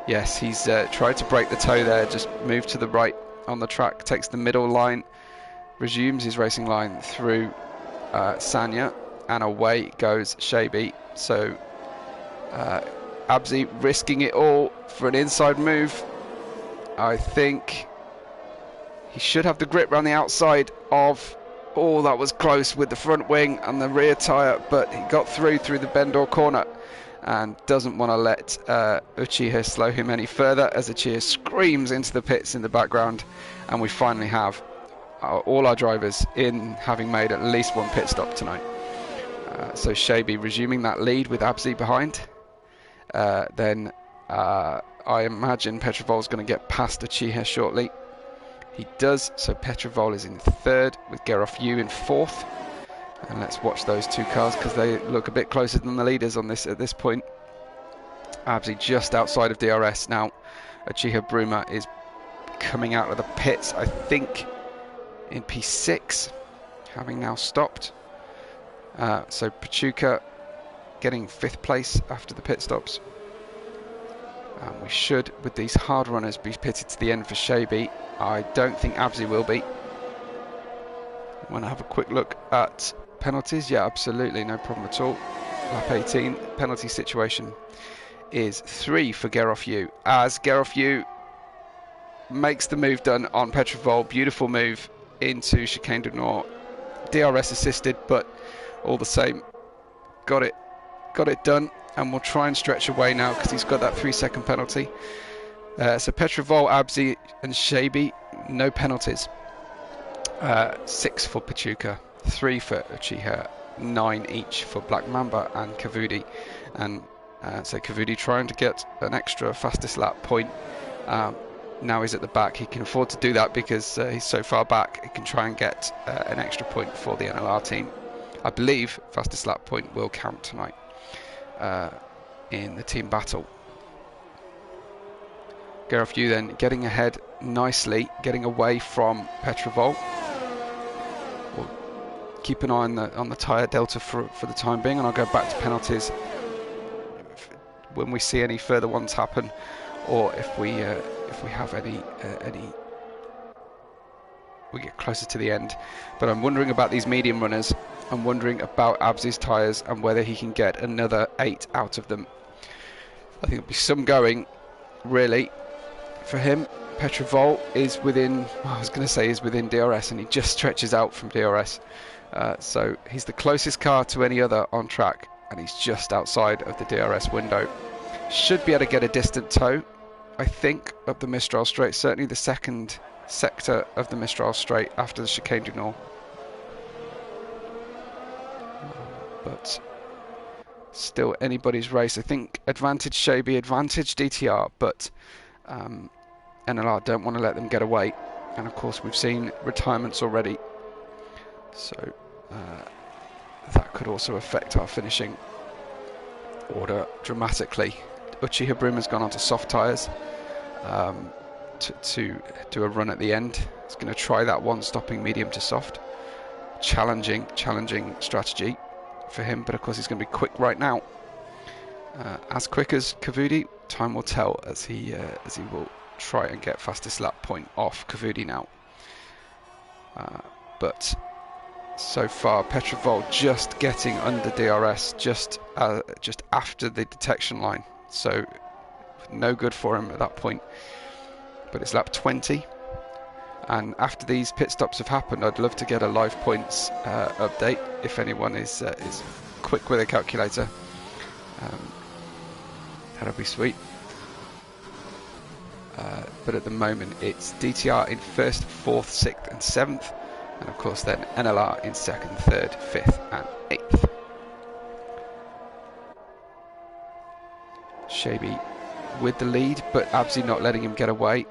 Yes, he's tried to break the toe there, just moved to the right on the track, takes the middle line, resumes his racing line through Sanya, and away goes Shaby. So Abzi risking it all for an inside move. I think he should have the grip around the outside of... Oh, that was close with the front wing and the rear tyre, but he got through the bend or corner and doesn't want to let Uchiha slow him any further as Uchiha screams into the pits in the background, and we finally have all our drivers in, having made at least one pit stop tonight. So Shaby resuming that lead with Abzi behind. Then I imagine Petrovol's going to get past Uchiha shortly. He does, so Petrovol is in third with Gerofyu in fourth. And let's watch those two cars because they look a bit closer than the leaders on this at this point. Abzi just outside of DRS now. Uchiha Bruma is coming out of the pits, I think, in P6, having now stopped. So Pachuca getting 5th place after the pit stops. We should, with these hard runners, be pitted to the end for Shaby. I don't think Abzi will be. Want to have a quick look at penalties? Yeah, absolutely, no problem at all. Lap 18, penalty situation is 3 for Gerofyu, as Gerofyu makes the move done on Petrovol. Beautiful move into Chicane du Nord. DRS assisted, but all the same, got it done. And we'll try and stretch away now because he's got that 3-second penalty. So Petrovol, Abzi and Shaby, no penalties. 6 for Pachuca, 3 for Uchiha, 9 each for Black Mamba and Kavudi. And so Kavudi trying to get an extra fastest lap point. Now he's at the back. He can afford to do that because he's so far back. He can try and get an extra point for the NLR team. I believe fastest lap point will count tonight in the team battle. Gerofyu then getting ahead nicely, getting away from Petrovol. We'll keep an eye on the tyre delta for the time being, and I'll go back to penalties when we see any further ones happen, or if we have any we get closer to the end. But I'm wondering about these medium runners. I'm wondering about Abzi's tyres and whether he can get another 8 out of them. I think there'll be some going, really, for him. Petrovol is within, well, I was going to say is within DRS, and he just stretches out from DRS. So he's the closest car to any other on track, and he's just outside of the DRS window. Should be able to get a distant tow, I think, up the Mistral Straight. Certainly the second sector of the Mistral Straight after the Chicane du Nord. But still anybody's race. I think advantage Shaby, advantage DTR, but NLR don't want to let them get away. And of course we've seen retirements already, so that could also affect our finishing order dramatically. Uchiha Bruma's gone onto soft tyres to do a run at the end. He's going to try that one, stopping medium to soft. Challenging strategy for him, but of course he's going to be quick right now. As quick as Kavudi, time will tell, as he will try and get fastest lap point off Kavudi now. But so far Petrovol just getting under DRS, just after the detection line, so no good for him at that point. But it's lap 20, and after these pit stops have happened, I'd love to get a live points update if anyone is quick with a calculator. That'll be sweet. But at the moment it's DTR in 1st, 4th, 6th and 7th, and of course then NLR in 2nd, 3rd, 5th and 8th. Shaby with the lead, but Abzi not letting him get away.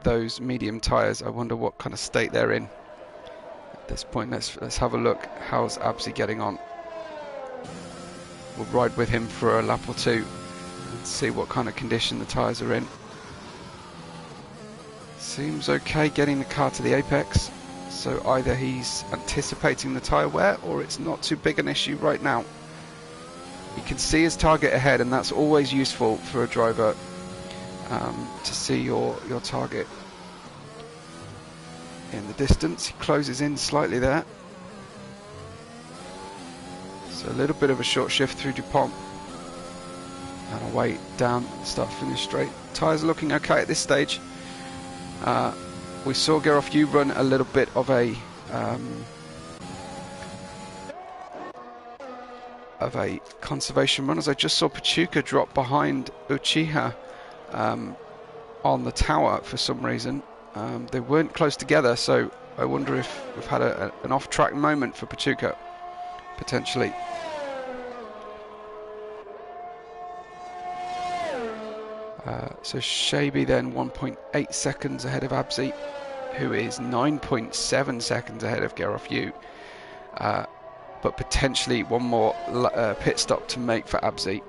Those medium tyres, I wonder what kind of state they're in at this point. Let's have a look. How's Abzi getting on? We'll ride with him for a lap or two and see what kind of condition the tyres are in. Seems okay getting the car to the apex, so either he's anticipating the tyre wear or it's not too big an issue right now. You can see his target ahead, and that's always useful for a driver, to see your target in the distance. He closes in slightly there, so a little bit of a short shift through DuPont. And away, down, start, finish straight. Tyres are looking okay at this stage. We saw Gerofyu run a little bit of a conservation run, as I just saw Pachuca drop behind Uchiha on the tower for some reason. They weren't close together, so I wonder if we've had an off-track moment for Pachuca, potentially. So Shaby then 1.8 seconds ahead of Abzi, who is 9.7 seconds ahead of Gerofyu. But potentially one more pit stop to make for Abzi.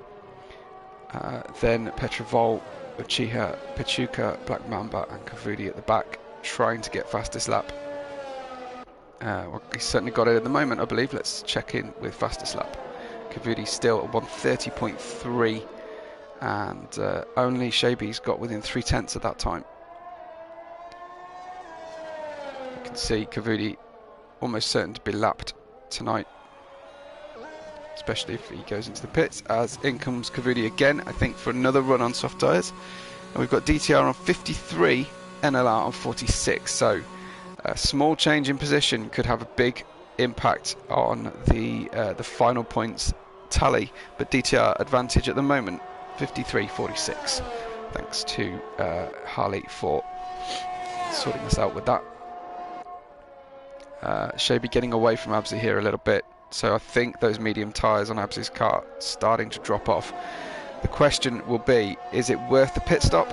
Then Petrovol, Uchiha, Pachuca, Black Mamba and Kavudi at the back, trying to get fastest lap. Well, he's certainly got it at the moment, I believe. Let's check in with fastest lap. Kavudi still at 1:30.3, and only Shaby's got within 3/10 at that time. You can see Kavudi almost certain to be lapped tonight, especially if he goes into the pits, as in comes Kavudi again, I think for another run on soft tyres. And we've got DTR on 53, NLR on 46, so a small change in position could have a big impact on the final points tally, but DTR advantage at the moment, 53-46. Thanks to Harley for sorting us out with that. Shaby getting away from Abzi here a little bit, so I think those medium tyres on Abzi's car starting to drop off. The question will be, is it worth the pit stop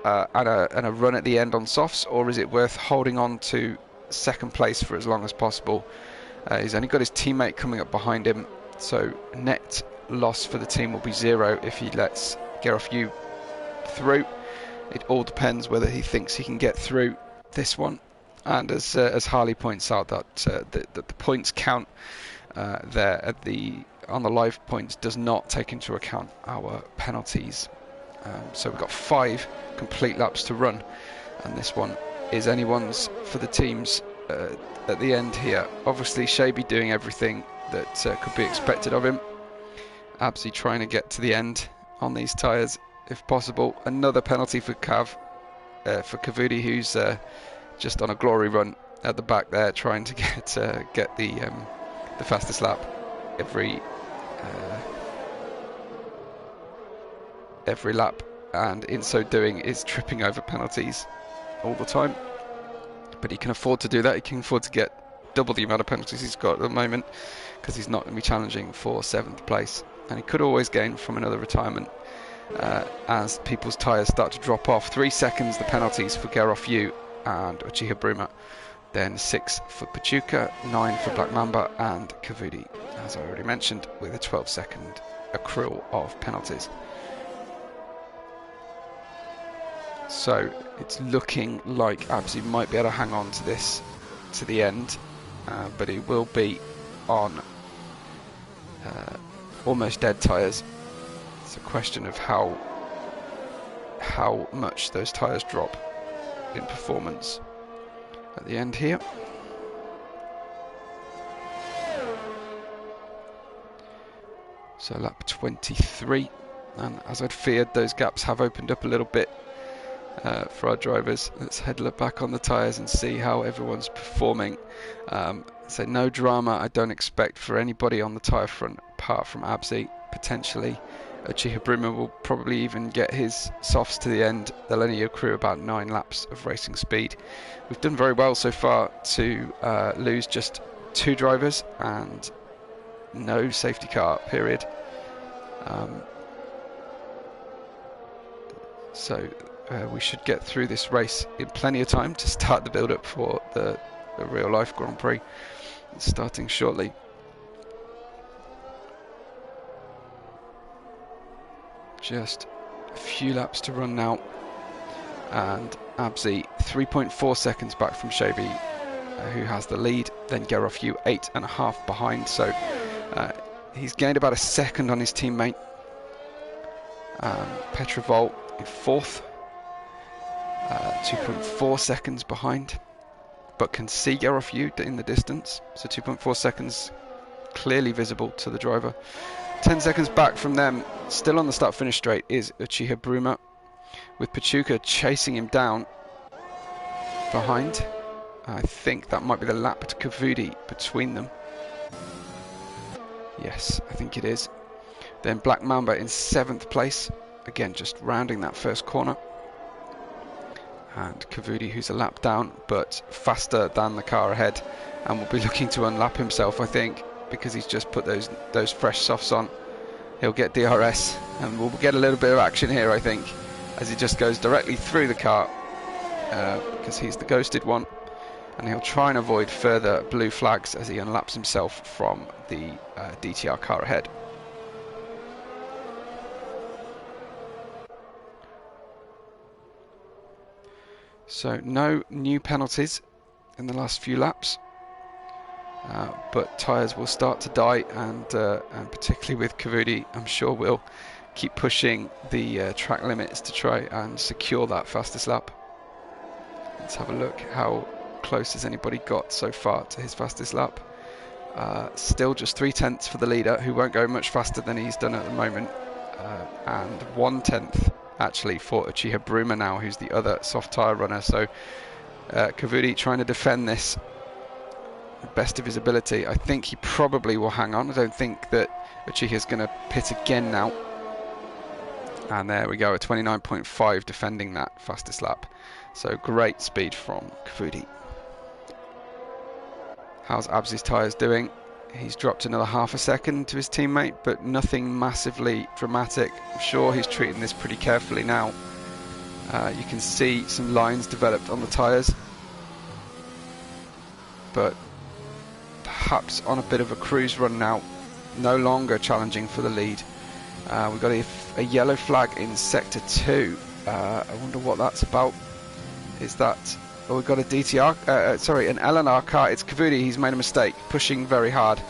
and a run at the end on softs, or is it worth holding on to second place for as long as possible? He's only got his teammate coming up behind him, so net loss for the team will be 0 if he lets Gerofyu through. It all depends whether he thinks he can get through this one. And as Harley points out, that the points count there at on the live points does not take into account our penalties. So we've got 5 complete laps to run, and this one is anyone's for the teams at the end here. Obviously Shaby doing everything that could be expected of him. Abzi trying to get to the end on these tyres if possible. Another penalty for Kavudi, who's just on a glory run at the back there, trying to get the fastest lap every lap, and in so doing is tripping over penalties all the time. But he can afford to do that. He can afford to get double the amount of penalties he's got at the moment, because he's not going to be challenging for 7th place, and he could always gain from another retirement as people's tyres start to drop off. 3 seconds the penalties for Gerofyu and Uchiha Bruma, then 6 for Pachuca, 9 for Black Mamba and Kavudi, as I already mentioned, with a 12-second accrual of penalties. So it's looking like Abzi might be able to hang on to this to the end, but he will be on almost dead tyres. It's a question of how much those tyres drop in performance at the end here. So lap 23, and as I'd feared, those gaps have opened up a little bit for our drivers. Let's head back on the tyres and see how everyone's performing. So no drama I don't expect for anybody on the tyre front apart from Abzi. Potentially Uchiha Bruma will probably even get his softs to the end. They'll only accrue about 9 laps of racing speed. We've done very well so far to lose just 2 drivers and no safety car, period. So we should get through this race in plenty of time to start the build-up for the real-life Grand Prix, starting shortly. Just a few laps to run now, and Abzi 3.4 seconds back from Shaby, who has the lead. Then Gerofyu 8.5 behind, so he's gained about a second on his teammate. Petrovol in 4th, 2.4 seconds behind, but can see Gerofyu in the distance, so 2.4 seconds clearly visible to the driver. 10 seconds back from them, still on the start-finish straight, is Uchiha Bruma, with Pachuca chasing him down behind. I think that might be the lap to Kavudi between them. Yes, I think it is. Then Black Mamba in 7th place, again just rounding that first corner. And Kavudi, who's a lap down, but faster than the car ahead, and will be looking to unlap himself, I think, because he's just put those fresh softs on. He'll get DRS, and we'll get a little bit of action here, I think, as he just goes directly through the car, because he's the ghosted one, and he'll try and avoid further blue flags as he unlaps himself from the DTR car ahead. So no new penalties in the last few laps, but tyres will start to die, and particularly with Kavudi, I'm sure we'll keep pushing the track limits to try and secure that fastest lap. Let's have a look. How close has anybody got so far to his fastest lap? Still just 3/10 for the leader, who won't go much faster than he's done at the moment, and 1/10 actually for Uchiha Bruma now, who's the other soft tyre runner. So Kavudi trying to defend this best of his ability. I think he probably will hang on. I don't think that Uchiha's going to pit again now. And there we go, a 29.5 defending that fastest lap. So great speed from Kavudi. How's Abzi's tyres doing? He's dropped another half a second to his teammate, but nothing massively dramatic. I'm sure he's treating this pretty carefully now. You can see some lines developed on the tyres, but perhaps on a bit of a cruise run now, no longer challenging for the lead. We've got a yellow flag in sector 2. I wonder what that's about. Is that... Oh, we've got a DTR, sorry, an LNR car. It's Kavudi. He's made a mistake, pushing very hard.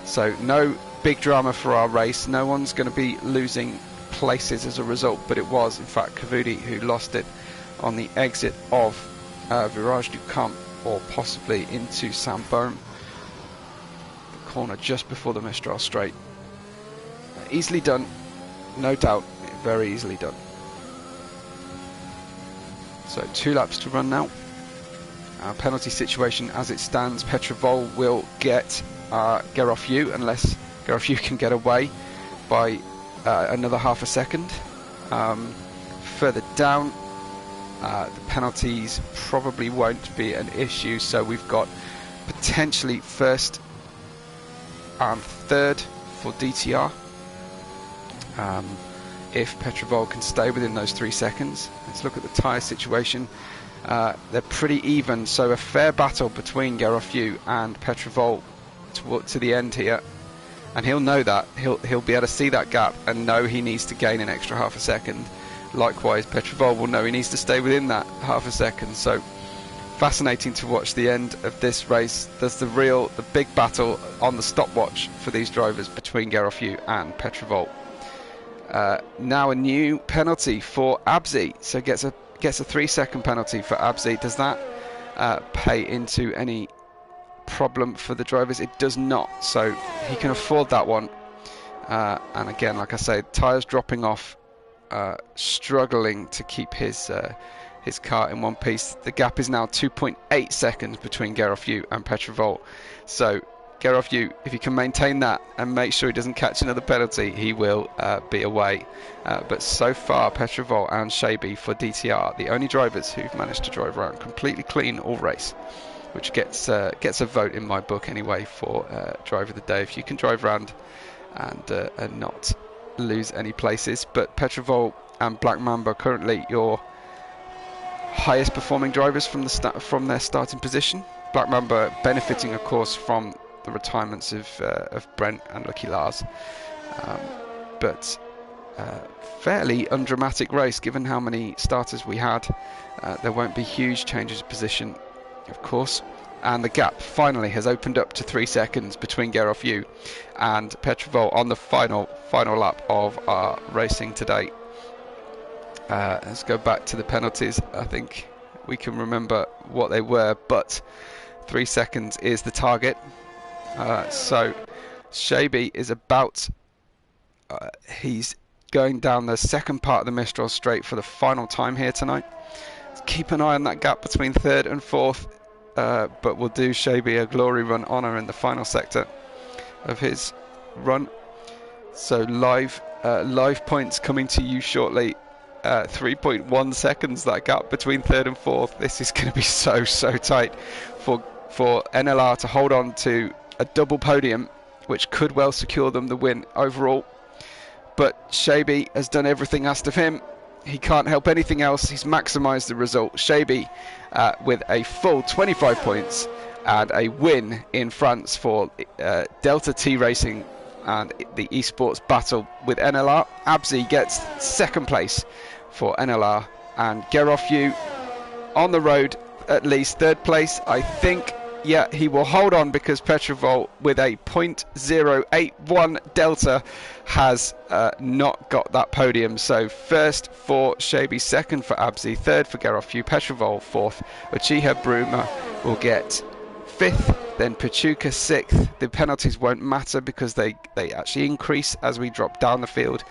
So no big drama for our race. No one's going to be losing places as a result, but it was, in fact, Kavudi who lost it on the exit of Virage du Camp, or possibly into Saint-Baume, the corner just before the Mistral straight. Easily done, no doubt, very easily done. So 2 laps to run now. Our penalty situation as it stands, Petrovol will get Gerofyu, unless Gerofyu can get away by another half a second. Further down, the penalties probably won't be an issue, so we've got potentially 1st and 3rd for DTR. If Petrovol can stay within those 3 seconds. Let's look at the tyre situation. They're pretty even, so a fair battle between Gerofyu and Petrovol to the end here, and he'll know that. He'll be able to see that gap and know he needs to gain an extra half a second. Likewise, Petrovol will know he needs to stay within that half a second. So fascinating to watch the end of this race. There's the big battle on the stopwatch for these drivers between Gerofyu and Petrovol. Now a new penalty for Abzi, so gets a 3-second penalty for Abzi. Does that pay into any problem for the drivers? It does not, so he can afford that one. And again, like I say, tyres dropping off, struggling to keep his car in one piece. The gap is now 2.8 seconds between Gerofyu and Petrovol. So Gerofyu, if he can maintain that and make sure he doesn't catch another penalty, he will be away. But so far, Petrovol and Shaby for DTR, the only drivers who've managed to drive around completely clean all race, which gets a vote in my book anyway for driver of the day, if you can drive around and not lose any places. But Petrovol and Black Mamba currently your highest performing drivers from their starting position. Black Mamba benefiting, of course, from the retirements of Brent and Lucky Lars, but fairly undramatic race given how many starters we had. There won't be huge changes of position, of course, and the gap finally has opened up to 3 seconds between Gerofyu and Petrovol on the final lap of our racing today. Let's go back to the penalties. I think we can remember what they were, but 3 seconds is the target. So Shaby is about He's going down the second part of the Mistral straight for the final time here tonight. Keep an eye on that gap between third and fourth, but we'll do Shaby a glory run honour in the final sector of his run. So live points coming to you shortly. 3.1 seconds, that gap between third and fourth. This is going to be so tight for NLR to hold on to a double podium, which could well secure them the win overall. But Shaby has done everything asked of him. He can't help anything else. He's maximised the result. Shaby with a full 25 points and a win in France for Delta T Racing and the Esports battle with NLR. Abzi gets second place for NLR, and Gerofyu on the road at least third place. I think, yeah, he will hold on because Petrovol with a .081 delta has not got that podium. So first for Shaby, second for Abzi, third for Gerofyu, Petrovol fourth, Uchiha Bruma will get fifth, then Pachuca sixth. The penalties won't matter because they actually increase as we drop down the field.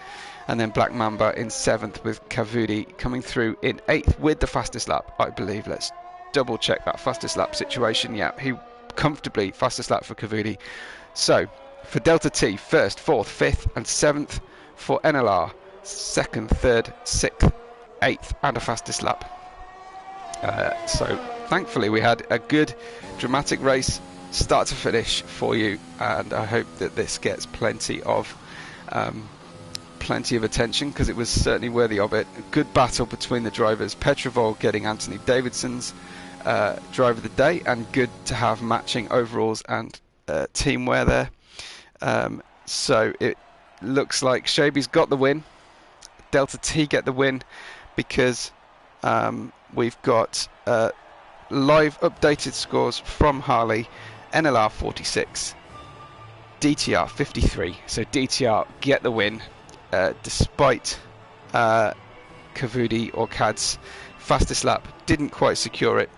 And then Black Mamba in seventh, with Kavudi coming through in eighth with the fastest lap, I believe. Let's double check that fastest lap situation. Yeah, he comfortably fastest lap for Kavudi. So for Delta T, first, fourth, fifth and seventh. For NLR, second, third, sixth, eighth and a fastest lap. So thankfully we had a good dramatic race start to finish for you, and I hope that this gets plenty of attention, because it was certainly worthy of it. A good battle between the drivers, Petrovol getting Anthony Davidson's driver of the day, and good to have matching overalls and team wear there. So it looks like Shaby's got the win, Delta T get the win, because we've got live updated scores from Harley. NLR 46, DTR 53. So DTR get the win, despite Kavudi or Cad's fastest lap didn't quite secure it.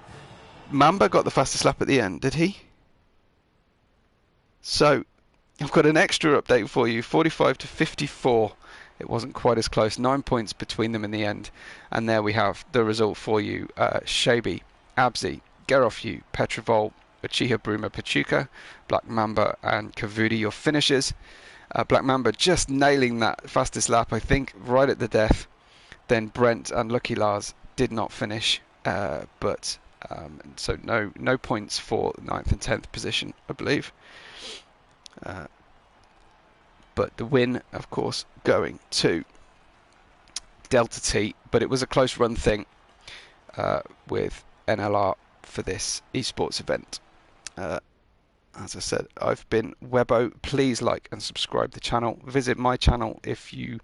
Mamba got the fastest lap at the end, did he? So I've got an extra update for you, 45 to 54. It wasn't quite as close, 9 points between them in the end. And there we have the result for you. Shaby, Abzi, Gerofyu, Petrovol, Uchiha Bruma, Pachuca, Black Mamba and Kavudi, your finishers. Black Mamba just nailing that fastest lap, I think, right at the death. Then Brent and Lucky Lars did not finish, but so no points for 9th and 10th position, I believe. But the win, of course, going to Delta T, but it was a close run thing with NLR for this esports event. As I said, I've been Webbo. Please like and subscribe the channel. Visit my channel if you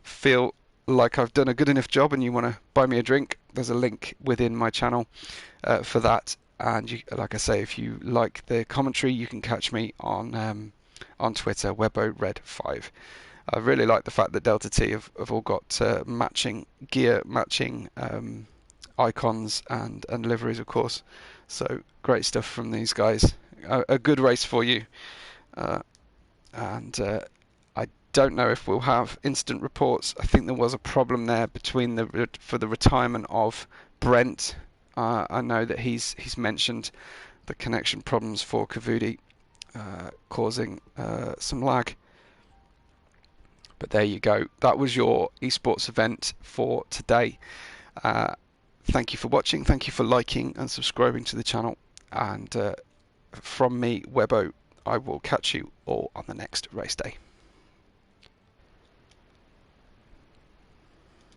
feel like I've done a good enough job and you want to buy me a drink. There's a link within my channel for that. And you, like I say, if you like the commentary, you can catch me on Twitter, WebboRed5. I really like the fact that Delta T have all got matching gear, matching icons and liveries, of course. So great stuff from these guys. A good race for you. And I don't know if we'll have instant reports. I think there was a problem there between for the retirement of Brent. I know that he's mentioned the connection problems for Kavudi causing some lag. But there you go. That was your esports event for today. Thank you for watching. Thank you for liking and subscribing to the channel. And from me, Webbo, I will catch you all on the next race day.